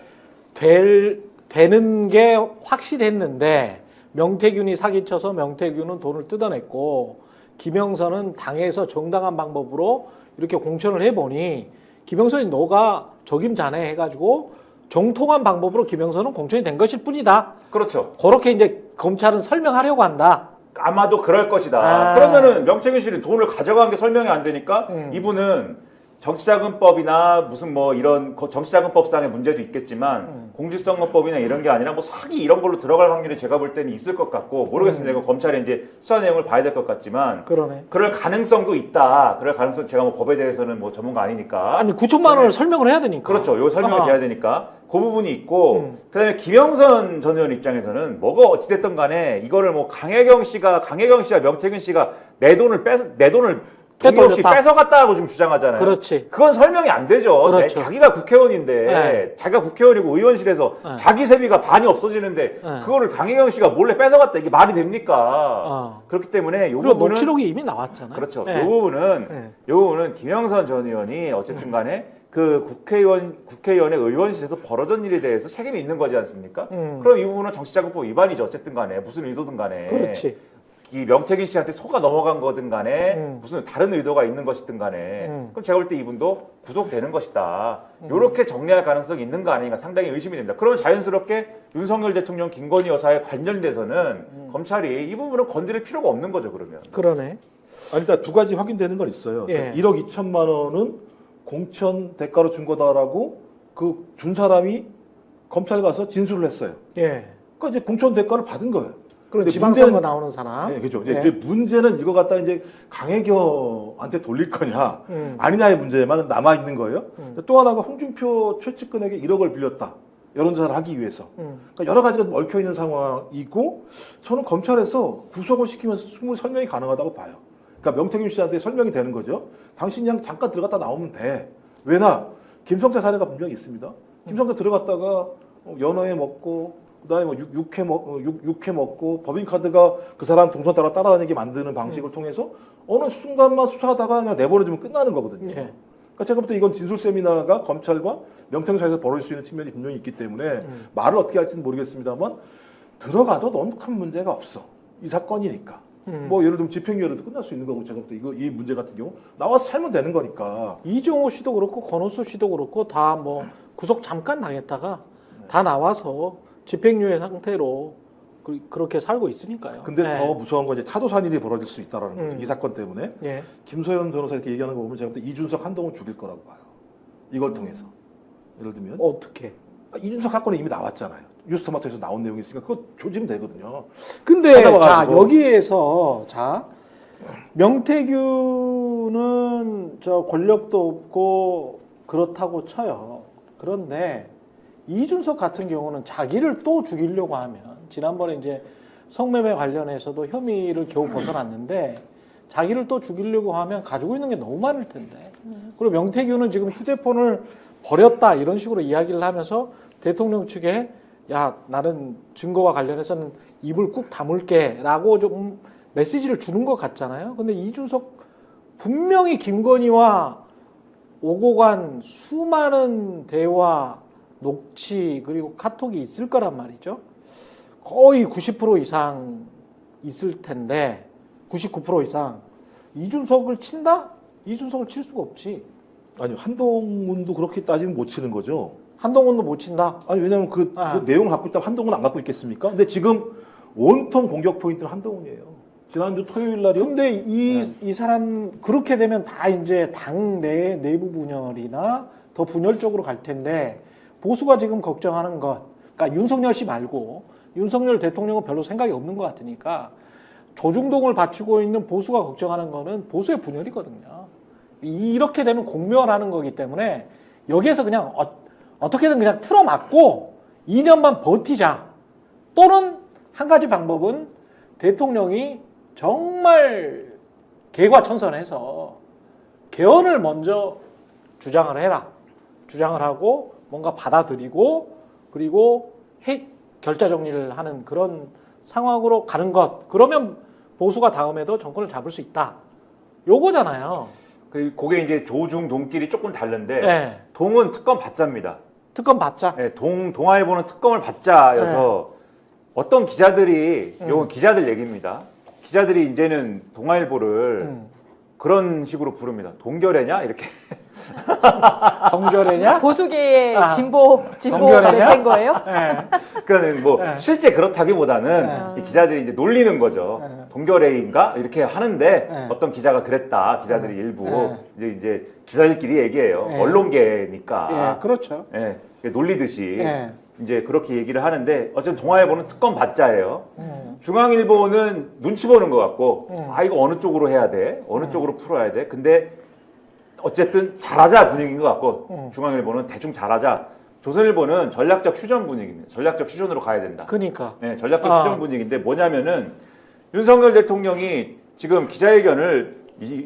되는 게 확실했는데 명태균이 사기쳐서 명태균은 돈을 뜯어냈고 김영선은 당에서 정당한 방법으로 이렇게 공천을 해보니 김영선이 너가 적임자네 해가지고 정통한 방법으로 김영선은 공천이 된 것일 뿐이다. 그렇죠. 그렇게 이제 검찰은 설명하려고 한다. 아마도 그럴 것이다. 그러면은 명태균 씨는 돈을 가져간 게 설명이 안 되니까 이분은 정치자금법이나 무슨 뭐 이런 정치자금법상의 문제도 있겠지만 공직선거법이나 이런 게 아니라 뭐 사기 이런 걸로 들어갈 확률이 제가 볼 때는 있을 것 같고 모르겠습니다. 이거 검찰이 이제 수사 내용을 봐야 될 것 같지만 그러네. 그럴 가능성도 있다. 그럴 가능성 제가 뭐 법에 대해서는 뭐 전문가 아니니까. 아니 9천만 원을 설명을 해야 되니까. 그렇죠. 요 설명이 돼야 되니까 그 부분이 있고 그다음에 김영선 전 의원 입장에서는 뭐가 어찌됐든 간에 이거를 뭐 강혜경 씨가 명태균 씨가 내 돈을 돈이 없이 뺏어갔다고 지금 주장하잖아요. 그렇지. 그건 설명이 안 되죠. 그렇죠. 자기가 국회의원인데 네. 자기가 국회의원이고 의원실에서 자기 세비가 반이 없어지는데 그거를 강혜경 씨가 몰래 뺏어갔다 이게 말이 됩니까? 그렇기 때문에 이 그리고 부분은 녹취록이 이미 나왔잖아요. 그렇죠. 네. 이 부분은 김영선 전 의원이 어쨌든 간에 그 국회의원의 의원실에서 벌어진 일에 대해서 책임이 있는 거지 않습니까? 그럼 이 부분은 정치자금법 위반이죠. 어쨌든 간에 무슨 의도든 간에. 그렇지. 이 명태균 씨한테 속아 넘어간 거든 간에 무슨 다른 의도가 있는 것이든 간에 그럼 제가 볼 때 이분도 구속되는 것이다. 이렇게 정리할 가능성이 있는 거 아닌가 상당히 의심이 됩니다. 그러면 자연스럽게 윤석열 대통령 김건희 여사에 관련돼서는 검찰이 이 부분은 건드릴 필요가 없는 거죠. 그러면. 그러네. 아니, 일단 두 가지 확인되는 건 있어요. 예. 1억 2천만 원은 공천 대가로 준 거다라고 그 준 사람이 검찰 가서 진술을 했어요. 예. 그러니까 이제 공천 대가를 받은 거예요. 그럼 근데 지방선거 나오는 사람. 네, 그죠. 예. 이제 문제는 이거 갖다 이제 강혜경한테 돌릴 거냐 아니냐의 문제만 남아 있는 거예요. 또 하나가 홍준표 최측근에게 1억을 빌렸다. 여론조사를 하기 위해서. 그러니까 여러 가지가 얽혀 있는 상황이고 저는 검찰에서 구속을 시키면서 충분히 설명이 가능하다고 봐요. 그러니까 명태균 씨한테 설명이 되는 거죠. 당신이 그냥 잠깐 들어갔다 나오면 돼. 왜냐? 김성태 사례가 분명히 있습니다. 김성태 들어갔다가 연어회 먹고 그다음에 뭐 육회 먹고 법인카드가 그 사람 동선 따라 따라다니게 만드는 방식을 통해서 어느 순간만 수사하다가 그냥 내버려두면 끝나는 거거든요. 그러니까 제가 볼 때 이건 진술 세미나가 검찰과 명태균 사이에서 벌어질 수 있는 측면이 분명히 있기 때문에 말을 어떻게 할지는 모르겠습니다만 들어가도 너무 큰 문제가 없어. 이 사건이니까. 뭐 예를 들면 집행유예로도 끝날 수 있는 거고 제가 볼 때 이 문제 같은 경우 나와서 살면 되는 거니까. 이종호 씨도 그렇고 권오수 씨도 그렇고 다 뭐 구속 잠깐 당했다가 다 나와서 집행유예 상태로 그렇게 살고 있으니까요. 근데 네. 더 무서운 건 이제 차도산 일이 벌어질 수 있다라는 거죠. 이 사건 때문에. 예. 김소연 변호사 이렇게 얘기하는 거 보면 제가 볼 때 이준석 한동훈 죽일 거라고 봐요. 이걸 통해서. 예를 들면 어떻게? 이준석 사건이 이미 나왔잖아요. 뉴스토마토에서 나온 내용이 있으니까 그거 조지면 되거든요. 근데 자 찾아봐가지고. 여기에서 자 명태균은 저 권력도 없고 그렇다고 쳐요. 그런데 이준석 같은 경우는 자기를 또 죽이려고 하면 지난번에 이제 성매매 관련해서도 혐의를 겨우 벗어났는데 자기를 또 죽이려고 하면 가지고 있는 게 너무 많을 텐데. 그리고 명태균은 지금 휴대폰을 버렸다 이런 식으로 이야기를 하면서 대통령 측에 야 나는 증거와 관련해서는 입을 꾹 다물게 라고 좀 메시지를 주는 것 같잖아요. 근데 이준석 분명히 김건희와 오고 간 수많은 대화, 녹취 그리고 카톡이 있을 거란 말이죠. 거의 90% 이상 있을 텐데 99% 이상 이준석을 친다? 이준석을 칠 수가 없지. 아니 한동훈도 그렇게 따지면 못 치는 거죠. 한동훈도 못 친다. 아니 왜냐면 그 내용을 갖고 있다면 한동훈은 안 갖고 있겠습니까? 근데 지금 온통 공격 포인트는 한동훈이에요. 지난주 토요일 날이요. 근데 이 사람 그렇게 되면 다 이제 당 내부 분열이나 더 분열적으로 갈 텐데 보수가 지금 걱정하는 것, 그러니까 윤석열 씨 말고 윤석열 대통령은 별로 생각이 없는 것 같으니까 조중동을 바치고 있는 보수가 걱정하는 거는 보수의 분열이거든요. 이렇게 되면 공멸하는 거기 때문에 여기에서 그냥 어떻게든 그냥 틀어막고 2년만 버티자. 또는 한 가지 방법은 대통령이 정말 개과천선해서 개헌을 먼저 주장을 해라. 주장을 하고 뭔가 받아들이고 그리고 결자 정리를 하는 그런 상황으로 가는 것. 그러면 보수가 다음에도 정권을 잡을 수 있다. 요거잖아요. 그게 이제 조중동끼리 조금 다른데 네. 동은 특검 받자입니다. 특검 받자. 네, 동아일보는 특검을 받자여서 어떤 기자들이 요건 기자들 얘기입니다. 기자들이 이제는 동아일보를 그런 식으로 부릅니다. 동결해냐 이렇게. 정결해냐? 보수계의 정결이냐? 진보된 거예요? 네. 그러니까 뭐 네. 실제 그렇다기보다는 이 기자들이 이제 놀리는 거죠. 네. 동결회의인가 이렇게 하는데 네. 어떤 기자가 그랬다. 기자들이 네. 일부 네. 이제 기자들끼리 얘기해요. 네. 언론계니까. 예, 그렇죠. 예, 놀리듯이 예. 이제 그렇게 얘기를 하는데 어쨌든 동아일보는 특검 받자예요. 중앙일보는 눈치 보는 것 같고 아 이거 어느 쪽으로 해야 돼? 어느 쪽으로 풀어야 돼? 근데 어쨌든 잘하자 분위기인 것 같고 중앙일보는 대충 잘하자. 조선일보는 전략적 휴전 분위기입니다. 전략적 휴전으로 가야 된다. 그러니까. 네, 전략적 휴전 분위기인데 뭐냐면은 윤석열 대통령이 지금 기자회견을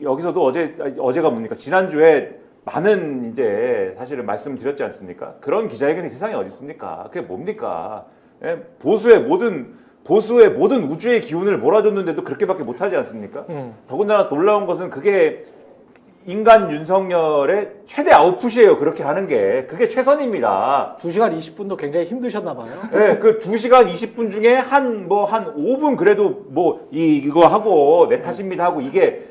여기서도 어제가 뭡니까? 지난주에 많은 이제 사실은 말씀드렸지 않습니까? 그런 기자회견이 세상에 어디 있습니까? 그게 뭡니까? 예? 보수의 모든 우주의 기운을 몰아줬는데도 그렇게밖에 못하지 않습니까? 더군다나 놀라운 것은 그게 인간 윤석열의 최대 아웃풋이에요. 그렇게 하는 게 그게 최선입니다. 2시간 20분도 굉장히 힘드셨나 봐요. 네, 그 2시간 20분 중에 한 5분 그래도 이거 하고 내 탓입니다 하고 이게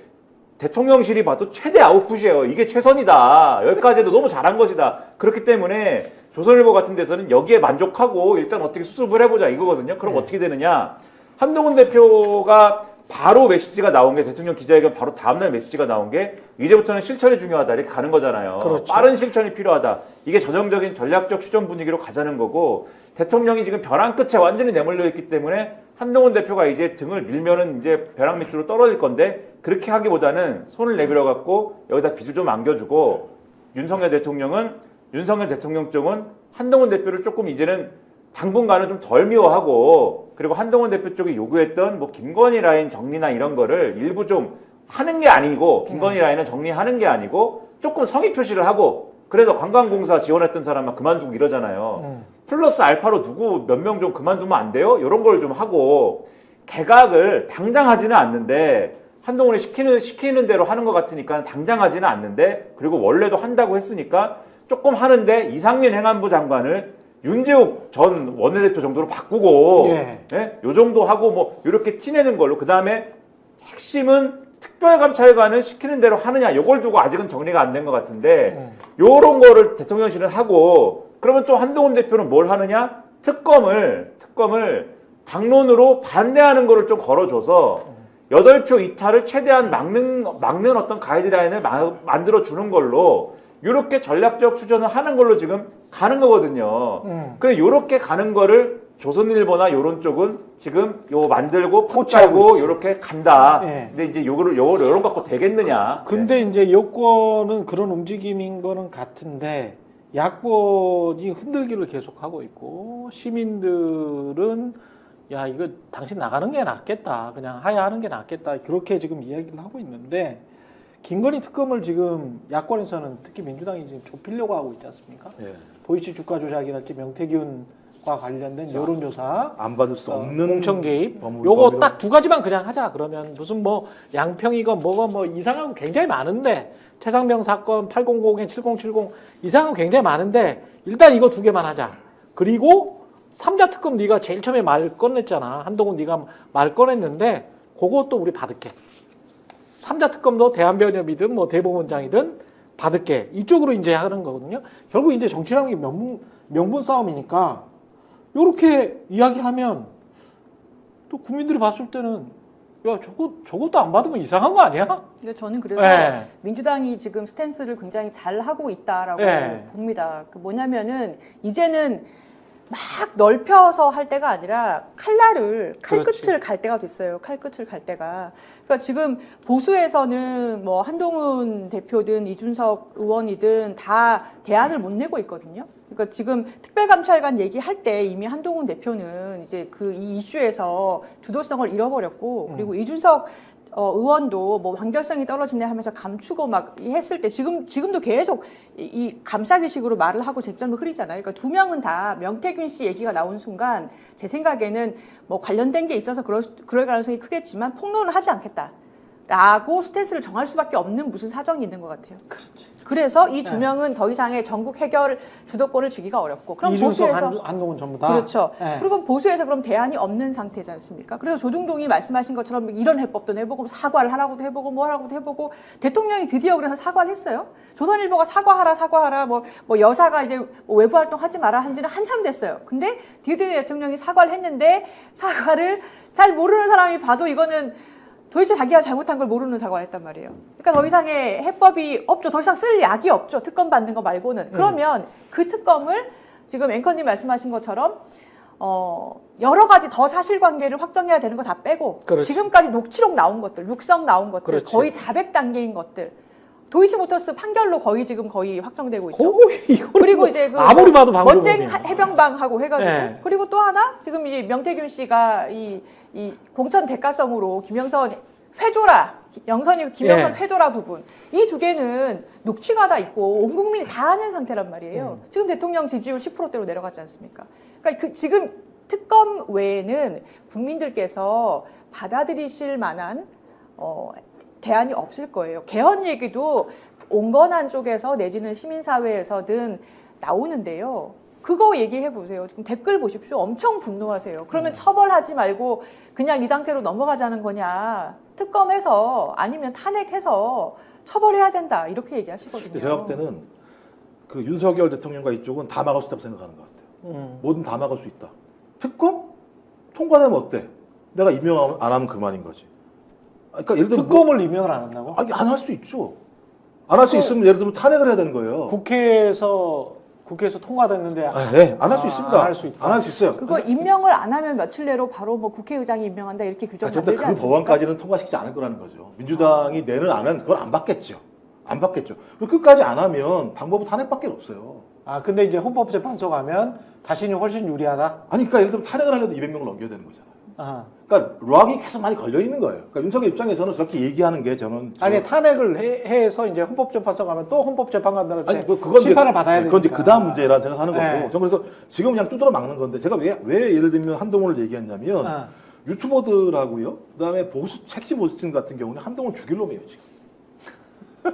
대통령실이 봐도 최대 아웃풋이에요. 이게 최선이다. 여기까지 해도 너무 잘한 것이다. 그렇기 때문에 조선일보 같은 데서는 여기에 만족하고 일단 어떻게 수습을 해보자 이거거든요. 그럼 어떻게 되느냐. 한동훈 대표가 바로 메시지가 나온 게 대통령 기자회견 바로 다음날 메시지가 나온 게 이제부터는 실천이 중요하다 이렇게 가는 거잖아요. 그렇죠. 빠른 실천이 필요하다. 이게 전형적인 전략적 휴전 분위기로 가자는 거고 대통령이 지금 벼랑 끝에 완전히 내몰려 있기 때문에 한동훈 대표가 이제 등을 밀면은 이제 벼랑 밑으로 떨어질 건데 그렇게 하기보다는 손을 내밀어 갖고 여기다 빚을 좀 안겨주고 윤석열 대통령 쪽은 한동훈 대표를 조금 이제는 당분간은 좀 덜 미워하고 그리고 한동훈 대표 쪽이 요구했던 뭐 김건희 라인 정리나 이런 거를 일부 좀 하는 게 아니고 김건희 라인을 정리하는 게 아니고 조금 성의 표시를 하고 그래서 관광공사 지원했던 사람만 그만두고 이러잖아요. 플러스 알파로 누구 몇 명 좀 그만두면 안 돼요? 이런 걸 좀 하고 개각을 당장 하지는 않는데 한동훈이 시키는 대로 하는 것 같으니까 당장 하지는 않는데 그리고 원래도 한다고 했으니까 조금 하는데 이상민 행안부 장관을 윤재욱 전 원내대표 정도로 바꾸고 예. 예? 요 정도 하고 뭐 이렇게 티내는 걸로 그 다음에 핵심은 특별감찰관을 시키는 대로 하느냐 요걸 두고 아직은 정리가 안 된 것 같은데 요런 거를 대통령실은 하고 그러면 또 한동훈 대표는 뭘 하느냐 특검을 당론으로 반대하는 거를 좀 걸어줘서 8표 이탈을 최대한 막는 어떤 가이드라인을 만들어 주는 걸로 이렇게 전략적 추전을 하는 걸로 지금 가는 거거든요. 근데 요렇게 가는 거를 조선일보나 요런 쪽은 지금 요 만들고 포착하고 요렇게 간다. 네. 근데 이제 요런 갖고 되겠느냐. 근데 이제 여권은 그런 움직임인 거는 같은데 야권이 흔들기를 계속하고 있고 시민들은 야 이거 당신 나가는 게 낫겠다. 그냥 하야하는 게 낫겠다. 그렇게 지금 이야기를 하고 있는데 김건희 특검을 지금 야권에서는 특히 민주당이 지금 좁히려고 하고 있지 않습니까? 예. 도이치 주가 조작이랄지 명태균과 관련된 여론조사 안 받을 수 없는 공천 개입 법률, 요거 법률. 딱 두 가지만 그냥 하자. 그러면 무슨 뭐 양평이건 뭐건 뭐 이상한 거 굉장히 많은데 최상병 사건 800에 7070 이상한 거 굉장히 많은데 일단 이거 두 개만 하자. 그리고 3자 특검 네가 제일 처음에 말 꺼냈잖아. 한동훈 네가 말 꺼냈는데 그것도 우리 받을게. 3자 특검도 대한변협이든 뭐 대법원장이든 받을게. 이쪽으로 이제 하는 거거든요. 결국 이제 정치라는 게 명분 싸움이니까 요렇게 이야기하면 또 국민들이 봤을 때는 야 저것도 안 받으면 이상한 거 아니야? 근데 저는 그래서 네. 민주당이 지금 스탠스를 굉장히 잘 하고 있다라고 네. 봅니다. 그 뭐냐면은 이제는 막 넓혀서 할 때가 아니라 칼끝을 갈 때가 됐어요. 칼끝을 갈 때가. 그러니까 지금 보수에서는 뭐 한동훈 대표든 이준석 의원이든 다 대안을 못 내고 있거든요. 그러니까 지금 특별감찰관 얘기할 때 이미 한동훈 대표는 이제 그 이 이슈에서 주도성을 잃어버렸고 그리고 이준석 의원도 뭐 완결성이 떨어지네 하면서 감추고 막 했을 때 지금도 계속 이 감싸기식으로 말을 하고 쟁점을 흐리잖아요. 그러니까 두 명은 다 명태균 씨 얘기가 나온 순간 제 생각에는 뭐 관련된 게 있어서 그럴 가능성이 크겠지만 폭로는 하지 않겠다라고 스탠스를 정할 수밖에 없는 무슨 사정이 있는 것 같아요. 그렇지. 그래서 이 두 명은 더 이상의 전국 해결 주도권을 주기가 어렵고 그럼 이준석, 보수에서 한동훈 전부 다. 그렇죠. 네. 그리고 보수에서 그럼 대안이 없는 상태지 않습니까? 그래서 조중동이 말씀하신 것처럼 이런 해법도 해보고 사과를 하라고도 해보고 뭐 하라고도 해보고 대통령이 드디어 그래서 사과를 했어요. 조선일보가 사과하라 뭐 여사가 이제 뭐 외부 활동하지 마라 한지는 한참 됐어요. 근데 드디어 대통령이 사과를 했는데 사과를 잘 모르는 사람이 봐도 이거는 도대체 자기가 잘못한 걸 모르는 사과를 했단 말이에요. 그러니까 더 이상의 해법이 없죠. 더 이상 쓸 약이 없죠. 특검 받는 거 말고는. 그러면 그 특검을 지금 앵커님 말씀하신 것처럼 여러 가지 더 사실관계를 확정해야 되는 거 다 빼고 그렇지. 지금까지 녹취록 나온 것들, 육성 나온 것들, 그렇지. 거의 자백 단계인 것들 도이치모터스 판결로 거의 확정되고 있죠. 이거는 그리고 뭐 이제 그 아무리 봐도 멋쟁 방법이야. 해병방하고 해가지고 네. 그리고 또 하나 지금 이제 명태균 씨가 이 공천 대가성으로 김영선 회조라 영선이 김영선 네. 회조라 부분 이 두 개는 녹취가 다 있고 온 국민이 다 아는 상태란 말이에요. 지금 대통령 지지율 10%대로 내려갔지 않습니까? 그러니까 지금 특검 외에는 국민들께서 받아들이실 만한 대안이 없을 거예요. 개헌 얘기도 온건한 쪽에서 내지는 시민사회에서든 나오는데요. 그거 얘기해 보세요. 지금 댓글 보십시오. 엄청 분노하세요. 그러면 처벌하지 말고 그냥 이 상태로 넘어가자는 거냐. 특검해서 아니면 탄핵해서 처벌해야 된다. 이렇게 얘기하시거든요. 제가 볼 때는 그 윤석열 대통령과 이쪽은 다 막을 수 있다고 생각하는 것 같아요. 뭐든 다 막을 수 있다. 특검? 통과되면 어때? 내가 임명 안 하면 그만인 거지. 그러니까 예를 들면 특검을 임명을 안 한다고? 아니 안 할 수 있죠. 안 할 수 있으면 예를 들면 탄핵을 해야 되는 거예요. 국회에서 통과됐는데 네, 안 할 수 있습니다. 안 할 수 있다. 안 할 수 있어요. 그거 임명을 안 하면 며칠 내로 바로 뭐 국회의장이 임명한다 이렇게 규정 절대 만들지 그 않습니까? 법안까지는 통과시키지 않을 거라는 거죠. 민주당이 내는 안은 그걸 안 받겠죠. 안 받겠죠. 그리고 끝까지 안 하면 방법은 탄핵밖에 없어요. 근데 이제 헌법재판소 가면 자신이 훨씬 유리하다. 아니, 그러니까 예를 들면 탄핵을 하려도 200명을 넘겨야 되는 거잖아요. 아. 그러니까 락이 계속 많이 걸려 있는 거예요. 그러니까 윤석열 입장에서는 저렇게 얘기하는 게 저는 아니 탄핵을 해서 이제 헌법재판소 가면 또 헌법재판 간다는데 아니 그건 심판을 받아야 되니까. 그건 이제 그 다음 문제라 생각하는 거고. 네. 저는 그래서 지금 그냥 두드러 막는 건데 제가 왜 예를 들면 한동훈을 얘기했냐면 아. 유튜버들하고요. 그다음에 핵심 보수층 같은 경우는 한동훈 죽일 놈이에요 지금.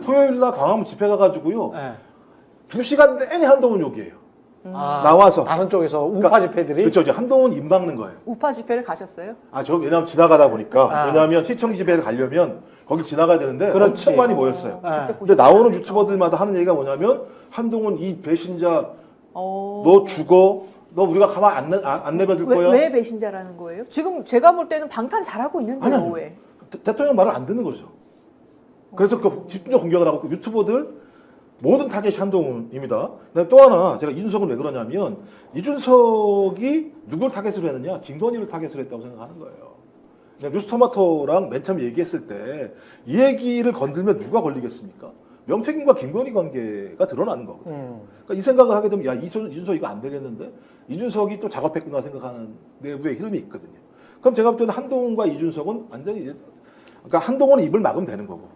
토요일 날 광화문 집회 가가지고요. 네. 2시간 내내 한동훈 욕이에요. 아, 나와서. 다른 쪽에서 우파 그러니까 집회들이 그렇죠. 이제 한동훈 입 막는 거예요. 우파 집회를 가셨어요? 저 왜냐면 지나가다 보니까 아. 왜냐하면 시청 집회를 가려면 거기 지나가야 되는데 그렇지. 엄청 많이 모였어요. 아. 직접 근데 보셨구나. 나오는 유튜버들마다 하는 얘기가 뭐냐면 한동훈 이 배신자 너 죽어. 너 우리가 가만 안 내버릴 거야. 왜 배신자라는 거예요? 지금 제가 볼 때는 방탄 잘하고 있는데요. 아니, 왜? 대통령 말을 안 듣는 거죠. 그래서 그 집중적 공격을 하고 그 유튜버들 모든 타겟이 한동훈입니다. 그다음에 또 하나 제가 이준석은 왜 그러냐면 이준석이 누굴 타겟으로 했느냐? 김건희를 타겟으로 했다고 생각하는 거예요. 그냥 뉴스토마토랑 맨 처음 얘기했을 때 이 얘기를 건들면 누가 걸리겠습니까? 명태균과 김건희 관계가 드러나는 거거든요. 그러니까 이 생각을 하게 되면 야 이준석 이거 안 되겠는데 이준석이 또 작업했구나 생각하는 내부의 흐름이 있거든요. 그럼 제가 볼 때는 한동훈과 이준석은 완전히 그러니까 한동훈은 입을 막으면 되는 거고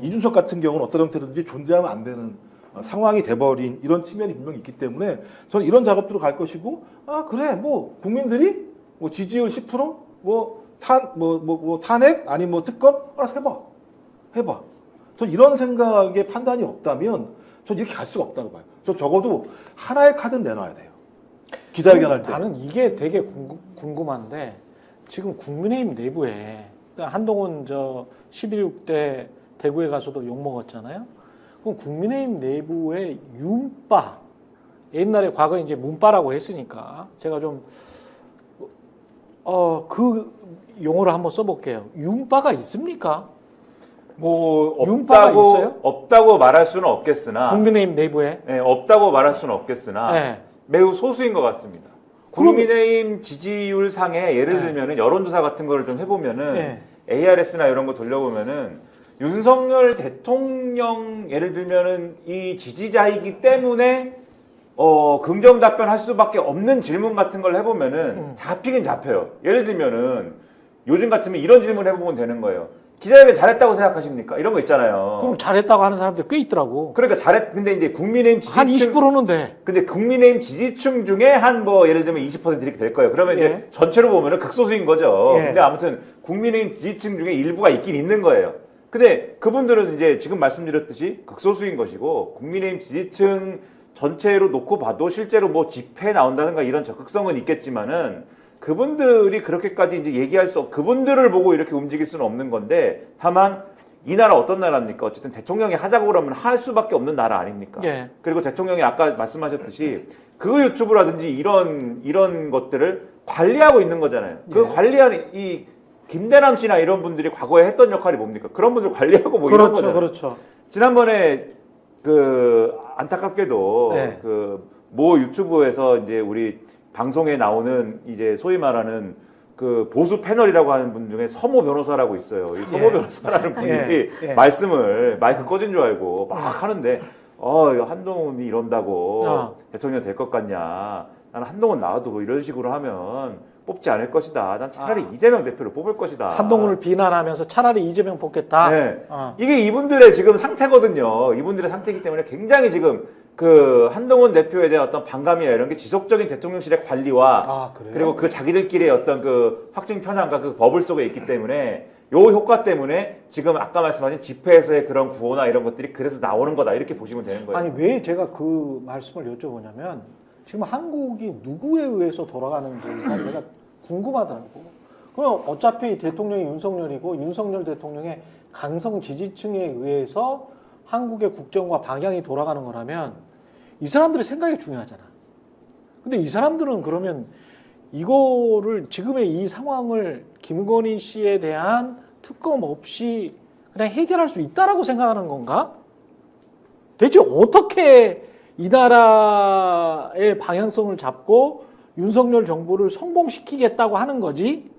이준석 같은 경우는 어떤 형태로든지 존재하면 안 되는 상황이 돼버린 이런 측면이 분명히 있기 때문에 저는 이런 작업들로 갈 것이고 그래 뭐 국민들이 뭐 지지율 10% 뭐 탄핵 아니 뭐 특검 알아서 해봐. 전 이런 생각에 판단이 없다면 전 이렇게 갈 수가 없다고 봐요. 저 적어도 하나의 카드는 내놔야 돼요. 기자회견할 때. 나는 이게 되게 궁금한데 지금 국민의힘 내부에 한동훈 11.6대 대구에 가서도 욕 먹었잖아요. 그럼 국민의힘 내부의 윤빠 옛날에 과거에 이제 문빠라고 했으니까 제가 좀 그 용어를 한번 써볼게요. 윤빠가 있습니까? 뭐 윤파가 있어요? 없다고 말할 수는 없겠으나 국민의힘 내부에 없다고 말할 수는 없겠으나 네. 매우 소수인 것 같습니다. 국민의힘 지지율 상에 예를 들면은 여론조사 같은 거를 좀 해보면은 ARS나 이런 거 돌려보면은 윤석열 대통령 예를 들면은 이 지지자이기 때문에 긍정 답변할 수밖에 없는 질문 같은 걸 해보면은 잡히긴 잡혀요. 예를 들면은 요즘 같으면 이런 질문 해보면 되는 거예요. 기자회견 잘했다고 생각하십니까? 이런 거 있잖아요. 그럼 잘했다고 하는 사람들 꽤 있더라고. 그러니까 근데 이제 국민의힘 지지층 한 20%는 돼. 근데 국민의힘 지지층 중에 한 뭐 예를 들면 20% 이렇게 될 거예요. 그러면 이제 전체로 보면은 극소수인 거죠. 근데 아무튼 국민의힘 지지층 중에 일부가 있긴 있는 거예요. 근데 그분들은 이제 지금 말씀드렸듯이 극소수인 것이고 국민의힘 지지층 전체로 놓고 봐도 실제로 뭐 집회에 나온다든가 이런 적극성은 있겠지만은 그분들이 그렇게까지 이제 얘기할 수 그분들을 보고 이렇게 움직일 수는 없는 건데 다만 이 나라 어떤 나라입니까? 어쨌든 대통령이 하자고 그러면 할 수밖에 없는 나라 아닙니까? 그리고 대통령이 아까 말씀하셨듯이 그 유튜브라든지 이런 것들을 관리하고 있는 거잖아요. 그 관리하는 이 김대남 씨나 이런 분들이 과거에 했던 역할이 뭡니까? 그런 분들 관리하고 뭐 이런 거잖아요. 그렇죠. 지난번에 그 안타깝게도 그 모 유튜브에서 이제 우리 방송에 나오는 이제 소위 말하는 그 보수 패널이라고 하는 분 중에 서모 변호사라고 있어요. 이 서모 변호사라는 분이 말씀을 마이크 꺼진 줄 알고 막 하는데 한동훈이 이런다고 대통령 될 것 같냐? 나는 한동훈 나와도 이런 식으로 하면 뽑지 않을 것이다. 난 차라리 이재명 대표를 뽑을 것이다. 한동훈을 비난하면서 차라리 이재명 뽑겠다. 이게 이분들의 지금 상태거든요. 이분들의 상태이기 때문에 굉장히 지금 그 한동훈 대표에 대한 어떤 반감이나 이런 게 지속적인 대통령실의 관리와 그리고 그 자기들끼리의 어떤 그 확증 편향과 그 버블 속에 있기 때문에 요 효과 때문에 지금 아까 말씀하신 집회에서의 그런 구호나 이런 것들이 그래서 나오는 거다 이렇게 보시면 되는 거예요. 아니 왜 제가 그 말씀을 여쭤보냐면 지금 한국이 누구에 의해서 돌아가는지가 제가 궁금하더라고. 그럼 어차피 대통령이 윤석열이고 윤석열 대통령의 강성 지지층에 의해서 한국의 국정과 방향이 돌아가는 거라면 이 사람들의 생각이 중요하잖아. 근데 이 사람들은 그러면 이거를 지금의 이 상황을 김건희 씨에 대한 특검 없이 그냥 해결할 수 있다라고 생각하는 건가? 대체 어떻게 이 나라의 방향성을 잡고 윤석열 정부를 성공시키겠다고 하는 거지?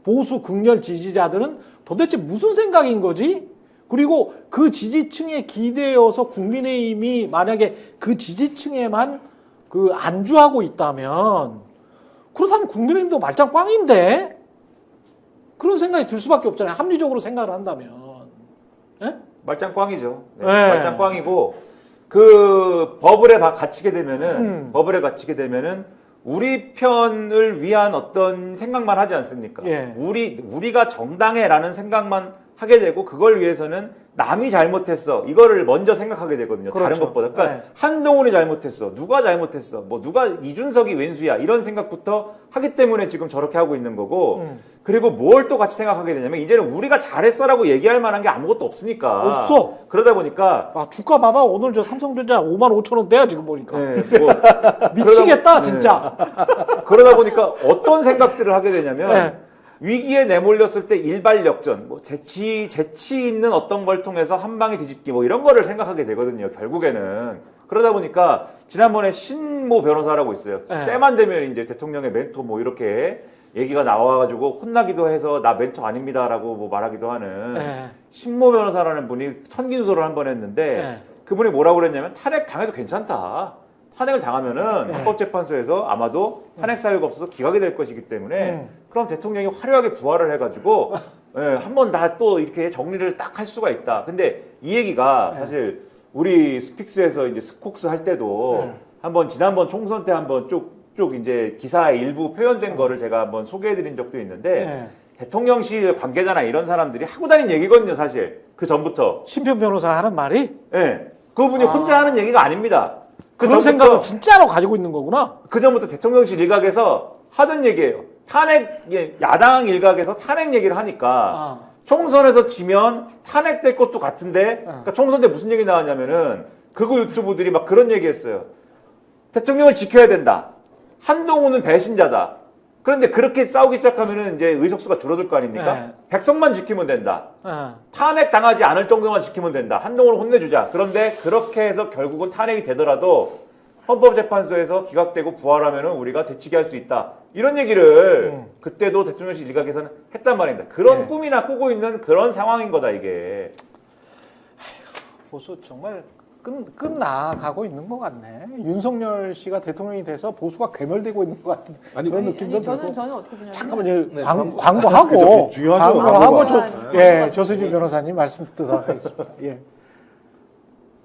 보수 극렬 지지자들은 도대체 무슨 생각인 거지? 그리고 그 지지층에 기대어서 국민의힘이 만약에 그 지지층에만 안주하고 있다면 그렇다면 국민의힘도 말짱 꽝인데 그런 생각이 들 수밖에 없잖아요. 합리적으로 생각을 한다면. 예? 말짱 꽝이죠. 네, 네. 말짱 꽝이고 그 버블에 갇히게 되면은 우리 편을 위한 어떤 생각만 하지 않습니까? 예. 우리가 정당해라는 생각만 하게 되고 그걸 위해서는 남이 잘못했어 이거를 먼저 생각하게 되거든요. 그렇죠. 다른 것보다. 그러니까 네. 한동훈이 잘못했어, 누가 잘못했어, 뭐 누가 이준석이 왼수야 이런 생각부터 하기 때문에 지금 저렇게 하고 있는 거고. 그리고 뭘 또 같이 생각하게 되냐면 이제는 우리가 잘했어라고 얘기할 만한 게 아무것도 없으니까. 없어. 그러다 보니까 아, 주가 봐봐. 오늘 저 삼성전자 55,000원대야 지금 보니까. 네, 뭐 미치겠다 진짜. 그러다 보니까 어떤 생각들을 하게 되냐면 네. 위기에 내몰렸을 때 일발역전, 뭐 재치 있는 어떤 걸 통해서 한 방에 뒤집기 뭐 이런 거를 생각하게 되거든요. 결국에는 그러다 보니까 지난번에 신모 변호사라고 있어요. 네. 때만 되면 이제 대통령의 멘토 뭐 이렇게 얘기가 나와가지고 혼나기도 해서 나 멘토 아닙니다라고 뭐 말하기도 하는 네. 신모 변호사라는 분이 천기누설을 한 번 했는데 네. 그분이 뭐라고 그랬냐면 탄핵 당해도 괜찮다. 탄핵을 당하면은 네. 헌법재판소에서 아마도 탄핵 사유가 없어서 기각이 될 것이기 때문에 그럼 대통령이 화려하게 부활을 해가지고 한 번 다 또 이렇게 정리를 딱 할 수가 있다. 근데 이 얘기가 사실 우리 스픽스에서 이제 스콕스 할 때도 한번 지난번 총선 때 한번 쭉 이제 기사에 일부 표현된 거를 제가 한번 소개해드린 적도 있는데 대통령실 관계자나 이런 사람들이 하고 다닌 얘기거든요, 사실 그 전부터. 심편 변호사 하는 말이 네, 그분이 혼자 하는 얘기가 아닙니다. 그런 생각을 진짜로 가지고 있는 거구나. 그 전부터 대통령실 일각에서 하던 얘기예요. 야당 일각에서 탄핵 얘기를 하니까 총선에서 지면 탄핵될 것도 같은데 그러니까 총선 때 무슨 얘기 나왔냐면은 극우 유튜브들이 막 그런 얘기했어요. 대통령을 지켜야 된다. 한동훈은 배신자다. 그런데 그렇게 싸우기 시작하면은 이제 의석수가 줄어들 거 아닙니까? 네. 백성만 지키면 된다. 탄핵 당하지 않을 정도만 지키면 된다. 한동훈을 혼내주자. 그런데 그렇게 해서 결국은 탄핵이 되더라도 헌법재판소에서 기각되고 부활하면은 우리가 되치게 할 수 있다. 이런 얘기를 그때도 대통령실 일각에서는 했단 말입니다. 그런 꿈이나 꾸고 있는 그런 상황인 거다 이게. 보수 정말 끝나가고 있는 것 같네. 윤석열 씨가 대통령이 돼서 보수가 괴멸되고 있는 것 같은 그런 느낌도 들고. 저는 어떻게 보냐면 잠깐만요. 네, 광고하고 그죠, 중요하죠. 광고하고 광고가. 조수진 변호사님 말씀 듣도록 하겠습니다. 예.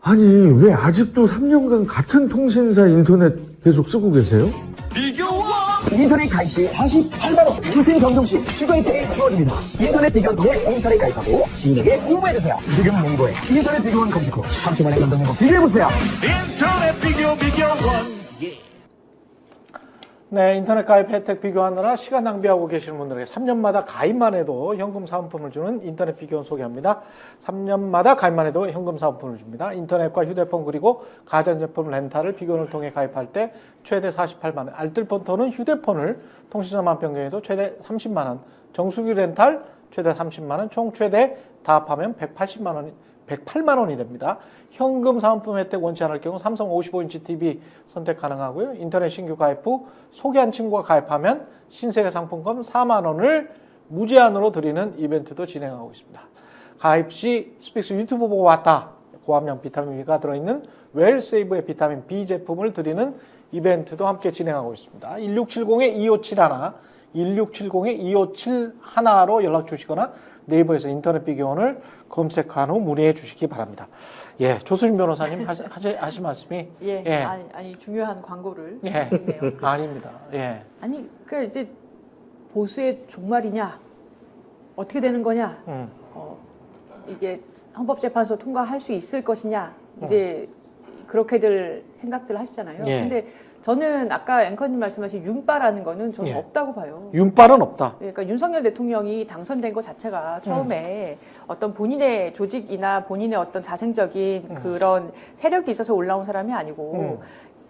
아니, 왜 아직도 3년간 같은 통신사 인터넷 계속 쓰고 계세요? 인터넷 가입 시 48만원 무슨 변경 시 추가 혜택이 주어집니다. 인터넷 비교원 통해 인터넷 가입하고 지인에게 홍보해주세요. 지금 네이버에 인터넷 비교원 검색 후 3초만에 감동된 거 비교해보세요. 인터넷 비교원. 네, 인터넷 가입 혜택 비교하느라 시간 낭비하고 계시는 분들에게 3년마다 가입만 해도 현금 사은품을 주는 인터넷 비교원 소개합니다. 3년마다 가입만 해도 현금 사은품을 줍니다. 인터넷과 휴대폰 그리고 가전제품 렌탈을 비교원을 통해 가입할 때 최대 48만 원, 알뜰폰터는 휴대폰을 통신사만 변경해도 최대 30만 원, 정수기 렌탈 최대 30만 원, 총 최대 다 합하면 108만 원이 됩니다. 현금 사은품 혜택 원치 않을 경우 삼성 55인치 TV 선택 가능하고요. 인터넷 신규 가입 후 소개한 친구가 가입하면 신세계 상품권 4만 원을 무제한으로 드리는 이벤트도 진행하고 있습니다. 가입 시 스픽스 유튜브 보고 왔다. 고함량 비타민 B가 들어있는 웰세이브의 비타민 B 제품을 드리는 이벤트도 함께 진행하고 있습니다. 1670-2571, 1670-2571로 연락 주시거나 네이버에서 인터넷 비교원을 검색한 후 문의해 주시기 바랍니다. 예, 조수진 변호사님 하실 말씀이 예. 아니 중요한 광고를 했네요. 아닙니다. 예. 아니 그 이제 보수의 종말이냐 어떻게 되는 거냐 이게 헌법재판소 통과할 수 있을 것이냐 이제 그렇게들 생각들 하시잖아요. 예. 근데 저는 아까 앵커님 말씀하신 윤빠라는 거는 저는 없다고 봐요. 윤빨은 없다. 그러니까 윤석열 대통령이 당선된 것 자체가 처음에 어떤 본인의 조직이나 본인의 어떤 자생적인 그런 세력이 있어서 올라온 사람이 아니고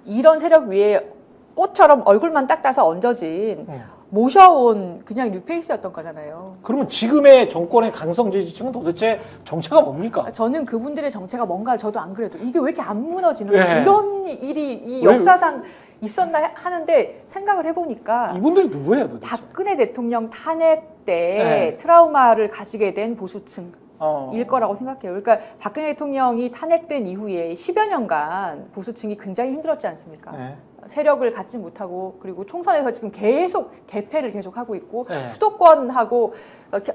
이런 세력 위에 꽃처럼 얼굴만 딱 따서 얹어진 모셔온 그냥 뉴페이스였던 거잖아요. 그러면 지금의 정권의 강성 지지층은 도대체 정체가 뭡니까? 저는 그분들의 정체가 뭔가를 저도 안 그래도 이게 왜 이렇게 안 무너지는 예. 거지? 이런 일이 이 역사상 있었나 하는데 생각을 해보니까 이분들이 누구예요 도대체? 박근혜 대통령 탄핵 때 네. 트라우마를 가지게 된 보수층 일 어. 거라고 생각해요. 그러니까 박근혜 대통령이 탄핵된 이후에 10여 년간 보수층이 굉장히 힘들었지 않습니까? 네. 세력을 갖지 못하고 그리고 총선에서 지금 계속 개패를 계속하고 있고 네. 수도권하고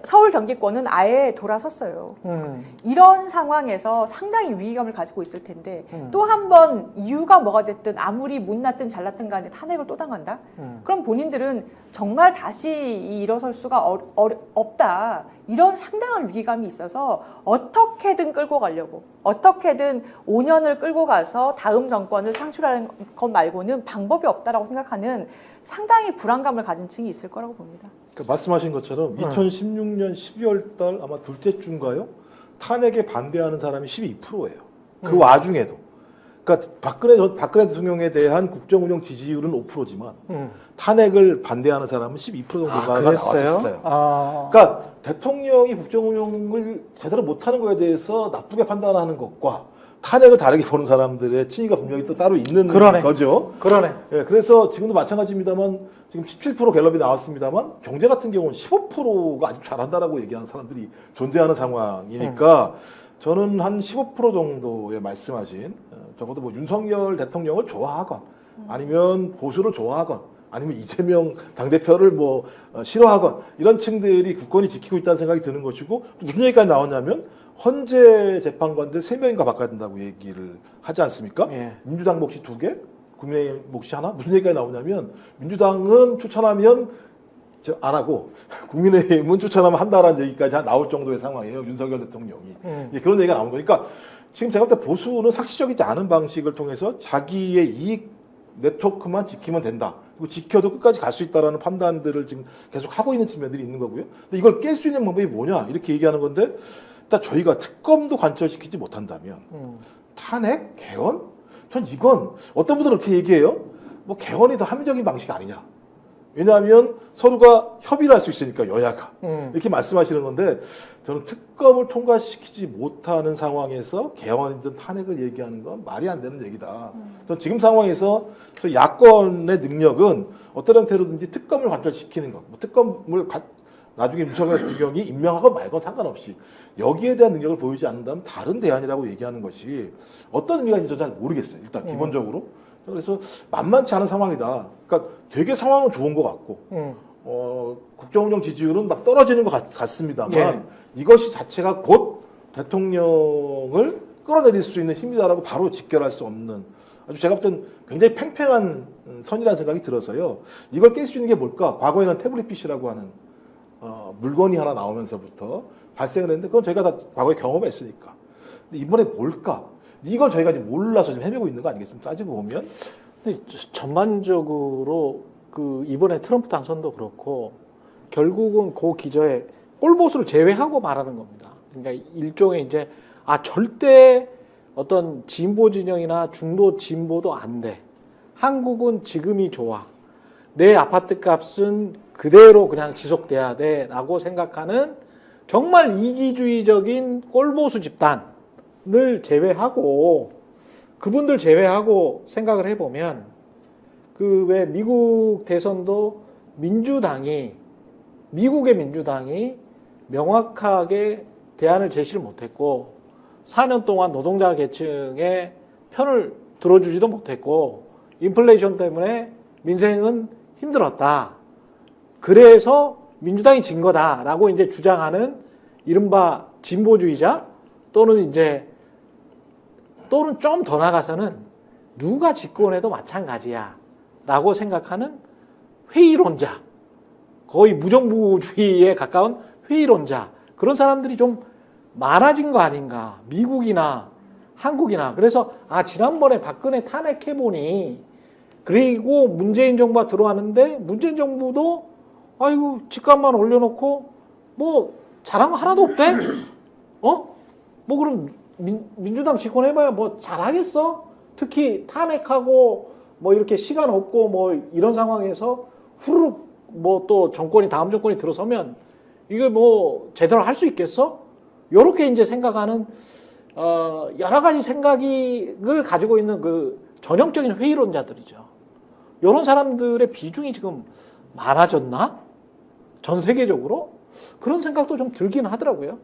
서울 경기권은 아예 돌아섰어요. 이런 상황에서 상당히 위기감을 가지고 있을 텐데 또 한 번 이유가 뭐가 됐든 아무리 못났든 잘났든 간에 탄핵을 또 당한다? 그럼 본인들은 정말 다시 일어설 수가 없다. 이런 상당한 위기감이 있어서 어떻게든 끌고 가려고 어떻게든 5년을 끌고 가서 다음 정권을 창출하는 것 말고는 방법이 없다라고 생각하는 상당히 불안감을 가진 층이 있을 거라고 봅니다. 그러니까 말씀하신 것처럼 2016년 12월 달 아마 둘째 주인가요? 탄핵에 반대하는 사람이 12%예요. 그 와중에도. 그러니까 박근혜 대통령에 대한 국정운영 지지율은 5%지만 탄핵을 반대하는 사람은 12% 정도가 나왔었어요. 그러니까 대통령이 국정운영을 제대로 못하는 거에 대해서 나쁘게 판단하는 것과 탄핵을 다르게 보는 사람들의 친위가 분명히 또 따로 있는 거죠. 그러네. 예, 그래서 지금도 마찬가지입니다만 지금 17% 갤럽이 나왔습니다만 경제 같은 경우는 15%가 아주 잘한다라고 얘기하는 사람들이 존재하는 상황이니까 저는 한 15% 정도의 말씀하신 적어도 뭐 윤석열 대통령을 좋아하건 아니면 보수를 좋아하건 아니면 이재명 당대표를 뭐 싫어하건 이런 층들이 국권이 지키고 있다는 생각이 드는 것이고 또 무슨 얘기까지 나왔냐면 헌재 재판관들 3명인가 바꿔야 된다고 얘기를 하지 않습니까? 예. 민주당 몫이 2개, 국민의힘 몫이 하나? 무슨 얘기가 나오냐면 민주당은 추천하면 안 하고 국민의힘은 추천하면 한다라는 얘기까지 나올 정도의 상황이에요. 윤석열 대통령이. 예, 그런 얘기가 나온 거니까 지금 제가 볼 때 보수는 상식적이지 않은 방식을 통해서 자기의 이익 네트워크만 지키면 된다. 그리고 지켜도 끝까지 갈 수 있다라는 판단들을 지금 계속 하고 있는 측면들이 있는 거고요. 근데 이걸 깰 수 있는 방법이 뭐냐 이렇게 얘기하는 건데 일단 저희가 특검도 관철시키지 못한다면 탄핵, 개헌? 전 이건 어떤 분들은 그렇게 얘기해요. 뭐 개헌이 더 합리적인 방식 아니냐. 왜냐하면 서로가 협의를 할 수 있으니까 여야가 이렇게 말씀하시는 건데 저는 특검을 통과시키지 못하는 상황에서 개헌이든 탄핵을 얘기하는 건 말이 안 되는 얘기다. 전 지금 상황에서 저 야권의 능력은 어떤 형태로든지 특검을 관철시키는 것, 뭐 특검을 나중에 윤석열 대통령이 임명하건 말건 상관없이 여기에 대한 능력을 보이지 않는다면 다른 대안이라고 얘기하는 것이 어떤 의미가 있는지 잘 모르겠어요. 일단 기본적으로. 그래서 만만치 않은 상황이다. 그러니까 되게 상황은 좋은 것 같고 국정운영 지지율은 막 떨어지는 것 같습니다만 예. 이것이 자체가 곧 대통령을 끌어내릴 수 있는 힘이다라고 바로 직결할 수 없는 아주 제가 볼 땐 굉장히 팽팽한 선이라는 생각이 들어서요. 이걸 깰 수 있는 게 뭘까? 과거에는 태블릿 PC라고 하는 물건이 하나 나오면서부터 발생을 했는데 그건 저희가 다 과거에 경험했으니까. 근데 이번에 뭘까? 이걸 저희가 지금 몰라서 지금 헤매고 있는 거 아니겠습니까? 따지고 보면. 근데 전반적으로 그 이번에 트럼프 당선도 그렇고 결국은 그 기저에 꼴보수를 제외하고 말하는 겁니다. 그러니까 일종의 이제 절대 어떤 진보 진영이나 중도 진보도 안 돼. 한국은 지금이 좋아. 내 아파트 값은 그대로 그냥 지속돼야 돼라고 생각하는 정말 이기주의적인 꼴보수 집단을 제외하고 그분들 제외하고 생각을 해보면 그 왜 미국 대선도 미국의 민주당이 명확하게 대안을 제시를 못했고 4년 동안 노동자 계층의 편을 들어주지도 못했고 인플레이션 때문에 민생은 힘들었다. 그래서 민주당이 진 거다라고 이제 주장하는 이른바 진보주의자 또는 좀 더 나가서는 누가 집권해도 마찬가지야라고 생각하는 회의론자, 거의 무정부주의에 가까운 회의론자 그런 사람들이 좀 많아진 거 아닌가? 미국이나 한국이나. 그래서 지난번에 박근혜 탄핵해보니 그리고 문재인 정부가 들어왔는데 문재인 정부도 아이고 집값만 올려놓고 뭐 잘한 거 하나도 없대? 뭐 그럼 민주당 집권해봐야 뭐 잘하겠어? 특히 탄핵하고 뭐 이렇게 시간 없고 뭐 이런 상황에서 후루룩 뭐 또 다음 정권이 들어서면 이게 뭐 제대로 할 수 있겠어? 요렇게 이제 생각하는 여러 가지 생각을 가지고 있는 그 전형적인 회의론자들이죠. 이런 사람들의 비중이 지금 많아졌나? 전 세계적으로? 그런 생각도 좀 들긴 하더라고요.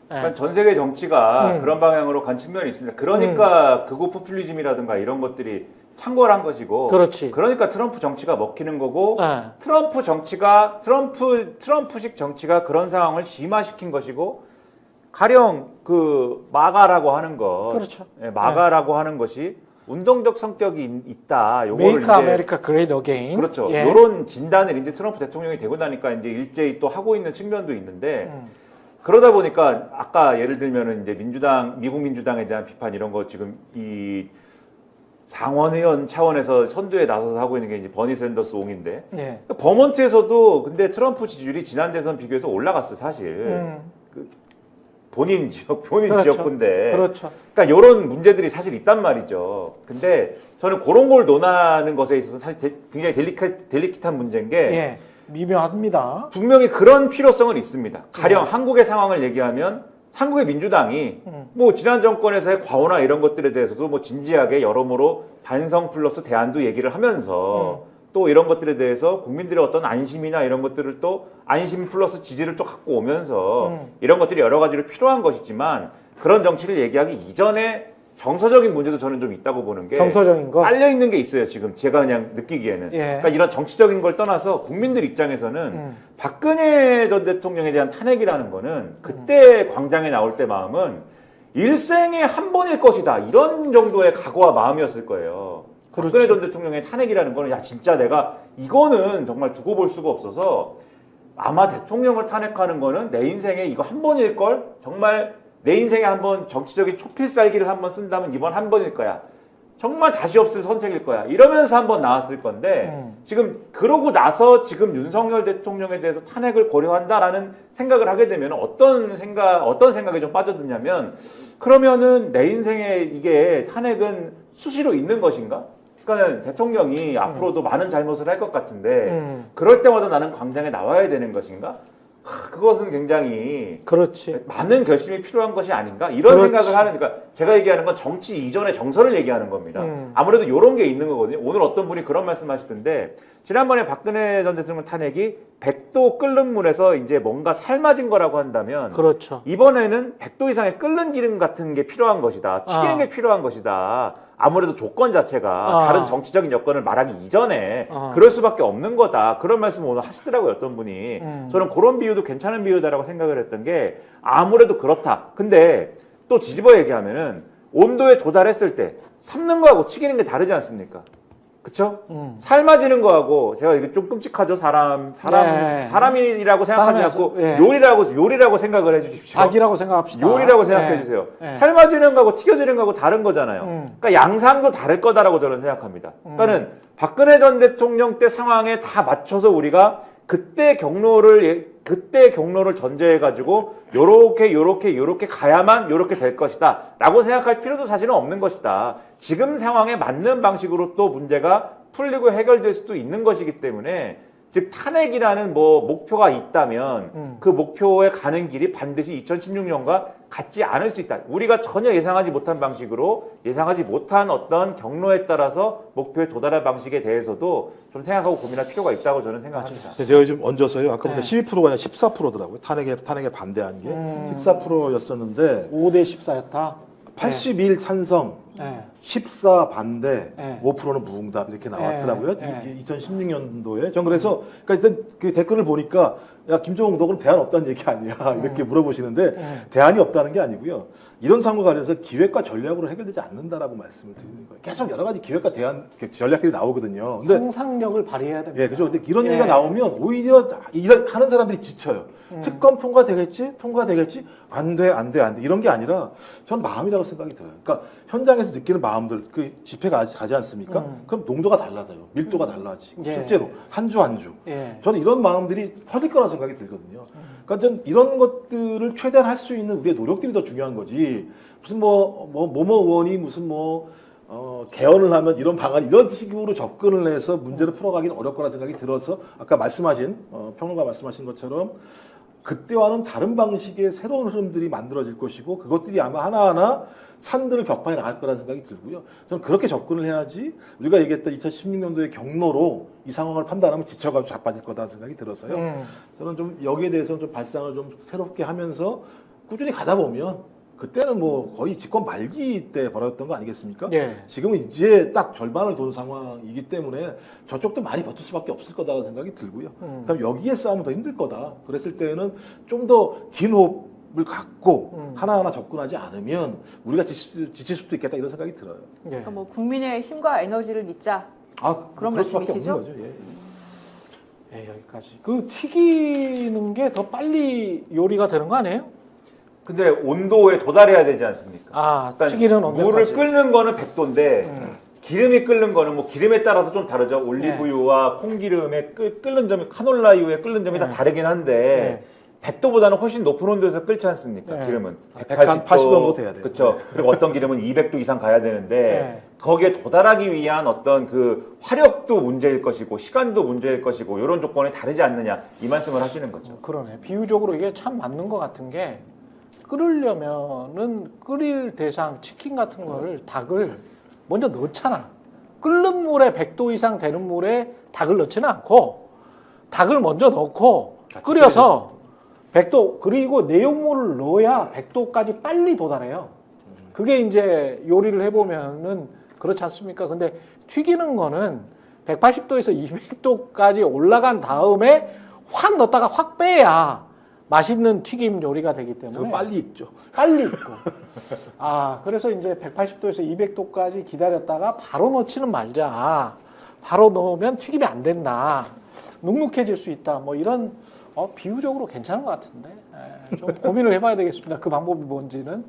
그러니까 전 세계 정치가 그런 방향으로 간 측면이 있습니다. 그러니까 극우 포퓰리즘이라든가 이런 것들이 창궐한 것이고 그렇지. 그러니까 트럼프 정치가 먹히는 거고 네. 트럼프식 정치가 그런 상황을 심화시킨 것이고 가령 그 마가라고 하는 것 그렇죠. 마가라고 하는 것이 운동적 성격이 있다. 요거를 Make 이제 America Great Again. 그렇죠. 예. 이런 진단을 이제 트럼프 대통령이 되고 나니까 이제 일제히 또 하고 있는 측면도 있는데 그러다 보니까 아까 예를 들면은 이제 미국 민주당에 대한 비판 이런 거 지금 이 상원의원 차원에서 선두에 나서서 하고 있는 게 이제 버니 샌더스 옹인데 예. 버몬트에서도 근데 트럼프 지지율이 지난 대선 비교해서 올라갔어 사실. 본인 그렇죠. 지역군데. 그렇죠. 그러니까 이런 문제들이 사실 있단 말이죠. 근데 저는 그런 걸 논하는 것에 있어서 사실 굉장히 델리킷한 문제인 게 예. 미묘합니다. 분명히 그런 필요성은 있습니다. 가령 한국의 상황을 얘기하면 한국의 민주당이 뭐 지난 정권에서의 과오나 이런 것들에 대해서도 뭐 진지하게 여러모로 반성 플러스 대안도 얘기를 하면서 또 이런 것들에 대해서 국민들의 어떤 안심이나 이런 것들을 또 안심 플러스 지지를 또 갖고 오면서 이런 것들이 여러 가지로 필요한 것이지만 그런 정치를 얘기하기 이전에 정서적인 문제도 저는 좀 있다고 보는 게 정서적인 거. 깔려 있는 게 있어요. 지금 제가 그냥 느끼기에는. 예. 그러니까 이런 정치적인 걸 떠나서 국민들 입장에서는 박근혜 전 대통령에 대한 탄핵이라는 거는 그때 광장에 나올 때 마음은 일생에 한 번일 것이다. 이런 정도의 각오와 마음이었을 거예요. 그렇지. 박근혜 전 대통령의 탄핵이라는 거는 야 진짜 내가 이거는 정말 두고 볼 수가 없어서 아마 대통령을 탄핵하는 거는 내 인생에 이거 한 번일 걸 정말 내 인생에 한번 정치적인 초필살기를 한번 쓴다면 이번 한 번일 거야. 정말 다시 없을 선택일 거야. 이러면서 한번 나왔을 건데 지금 그러고 나서 지금 윤석열 대통령에 대해서 탄핵을 고려한다라는 생각을 하게 되면 어떤 생각이 좀 빠져드냐면 그러면은 내 인생에 이게 탄핵은 수시로 있는 것인가? 그러니까 대통령이 앞으로도 많은 잘못을 할 것 같은데 그럴 때마다 나는 광장에 나와야 되는 것인가? 그것은 굉장히 그렇지. 많은 결심이 필요한 것이 아닌가 이런 그렇지. 생각을 하는 그러니까 제가 얘기하는 건 정치 이전의 정서를 얘기하는 겁니다. 아무래도 이런 게 있는 거거든요. 오늘 어떤 분이 그런 말씀하시던데 지난번에 박근혜 전 대통령 탄핵이 100도 끓는 물에서 이제 뭔가 삶아진 거라고 한다면 그렇죠. 이번에는 100도 이상의 끓는 기름 같은 게 필요한 것이다. 튀기는 게 필요한 것이다. 아무래도 조건 자체가 다른 정치적인 여건을 말하기 이전에 그럴 수밖에 없는 거다. 그런 말씀을 오늘 하시더라고요. 어떤 분이. 저는 그런 비유도 괜찮은 비유다라고 생각을 했던 게 아무래도 그렇다. 근데 또 뒤집어 얘기하면은 온도에 도달했을 때 삶는 거하고 튀기는 게 다르지 않습니까? 그쵸? 삶아지는 거하고 제가 이게 좀 끔찍하죠. 사람이라고 생각하지 않고 예. 요리라고 생각을 해주십시오. 닭이라고 생각합시다. 요리라고 생각해 주세요. 예. 삶아지는 거하고 튀겨지는 거하고 다른 거잖아요. 그러니까 양상도 다를 거다라고 저는 생각합니다. 그러니까는 박근혜 전 대통령 때 상황에 다 맞춰서 우리가 그때 경로를 전제해 가지고 요렇게 가야만 요렇게 될 것이다라고 생각할 필요도 사실은 없는 것이다. 지금 상황에 맞는 방식으로 또 문제가 풀리고 해결될 수도 있는 것이기 때문에 즉 탄핵이라는 뭐 목표가 있다면 그 목표에 가는 길이 반드시 2016년과 같지 않을 수 있다. 우리가 전혀 예상하지 못한 방식으로 예상하지 못한 어떤 경로에 따라서 목표에 도달할 방식에 대해서도 좀 생각하고 고민할 필요가 있다고 저는 생각합니다. 제가 좀 얹어서요. 아까 보니까 12%가 아니라 14%더라고요. 탄핵에 반대한 게 14%였었는데 5대 14였다. 81 찬성, 네. 14 반대, 네. 5%는 무응답 이렇게 나왔더라고요. 네. 2016년도에. 전 그래서 그러니까 일단 그 댓글을 보니까 야 김종국 너 그럼 대안 없다는 얘기 아니야 이렇게 물어보시는데 대안이 없다는 게 아니고요. 이런 상황과 관련해서 기획과 전략으로 해결되지 않는다라고 말씀을 드리는 거예요. 계속 여러 가지 기획과 대안 전략들이 나오거든요. 근데 상상력을 발휘해야 됩니다. 예, 그죠. 근데 이런 예. 얘기가 나오면 오히려 하는 사람들이 지쳐요. 특검 통과되겠지? 안 돼. 이런 게 아니라 저는 마음이라고 생각이 들어요. 그러니까 현장에서 느끼는 마음들, 그 집회가 가지 않습니까? 그럼 농도가 달라져요. 밀도가 달라지고. 예. 실제로. 한 주 한 주. 예. 저는 이런 마음들이 퍼질 거라고 생각이 들거든요. 그러니까 전 이런 것들을 최대한 할 수 있는 우리의 노력들이 더 중요한 거지. 무슨 모모 의원이 무슨 개헌을 하면 이런 방안 이런 식으로 접근을 해서 문제를 풀어가기는 어렵 거라 생각이 들어서 아까 말씀하신 평론가 말씀하신 것처럼 그때와는 다른 방식의 새로운 흐름들이 만들어질 것이고 그것들이 아마 하나하나 산들을 격파해 나갈 거라는 생각이 들고요. 저는 그렇게 접근을 해야지 우리가 얘기했던 2016년도의 경로로 이 상황을 판단하면 지쳐가지고 자빠질 거다라는 생각이 들어서요. 저는 좀 여기에 대해서는 좀 발상을 좀 새롭게 하면서 꾸준히 가다 보면 그때는 뭐 거의 집권 말기 때 벌어졌던 거 아니겠습니까? 예. 지금은 이제 딱 절반을 돈 상황이기 때문에 저쪽도 많이 버틸 수밖에 없을 거다라는 생각이 들고요. 그다음 여기에 싸우면 더 힘들 거다. 그랬을 때는 좀 더 긴 호흡을 갖고 하나하나 접근하지 않으면 우리가 지칠 수도 있겠다 이런 생각이 들어요. 예. 그러니까 뭐 국민의 힘과 에너지를 믿자. 그런 수밖에 없는 말씀이시죠? 거죠. 예. 예, 여기까지. 그 튀기는 게 더 빨리 요리가 되는 거 아니에요? 근데 온도에 도달해야 되지 않습니까? 아, 일단 튀기는 온도까지. 물을 끓는 거는 100도인데 기름이 끓는 거는 뭐 기름에 따라서 좀 다르죠. 올리브유와 콩기름에 끓는 점이 카놀라유에 끓는 점이 다 다르긴 한데 100도보다는 훨씬 높은 온도에서 끓지 않습니까? 네. 기름은 180도 정도 돼야 돼요. 그렇죠. 그리고 어떤 기름은 200도 이상 가야 되는데 거기에 도달하기 위한 어떤 그 화력도 문제일 것이고 시간도 문제일 것이고 이런 조건이 다르지 않느냐 이 말씀을 하시는 거죠. 그러네. 비유적으로 이게 참 맞는 것 같은 게 끓으려면은 끓일 대상 치킨 같은 거를 닭을 먼저 넣잖아. 끓는 물에 100도 이상 되는 물에 닭을 넣지는 않고 닭을 먼저 넣고 끓여서 100도 그리고 내용물을 넣어야 100도까지 빨리 도달해요. 그게 이제 요리를 해보면은 그렇지 않습니까? 근데 튀기는 거는 180도에서 200도까지 올라간 다음에 확 넣었다가 확 빼야 맛있는 튀김 요리가 되기 때문에 저 빨리 익죠. 빨리 익고. 아, 그래서 이제 180도에서 200도까지 기다렸다가 바로 넣지는 말자. 바로 넣으면 튀김이 안 된다. 눅눅해질 수 있다. 뭐 이런 비유적으로 괜찮은 것 같은데 좀 고민을 해봐야 되겠습니다. 그 방법이 뭔지는.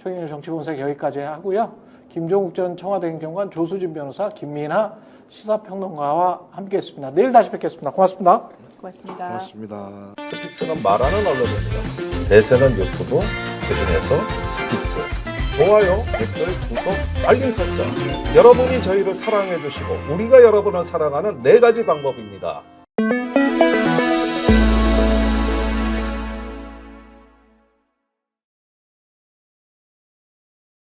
최경영 정치본색 여기까지 하고요. 김종욱 전 청와대 행정관, 조수진 변호사, 김민하 시사평론가와 함께했습니다. 내일 다시 뵙겠습니다. 고맙습니다. 고맙습니다. 고맙습니다. 스픽스는 말하는 언론입니다. 대세는 유튜브, 그중에서 스픽스. 좋아요, 댓글, 구독, 알림 설정. 여러분이 저희를 사랑해 주시고 우리가 여러분을 사랑하는 4가지 방법입니다.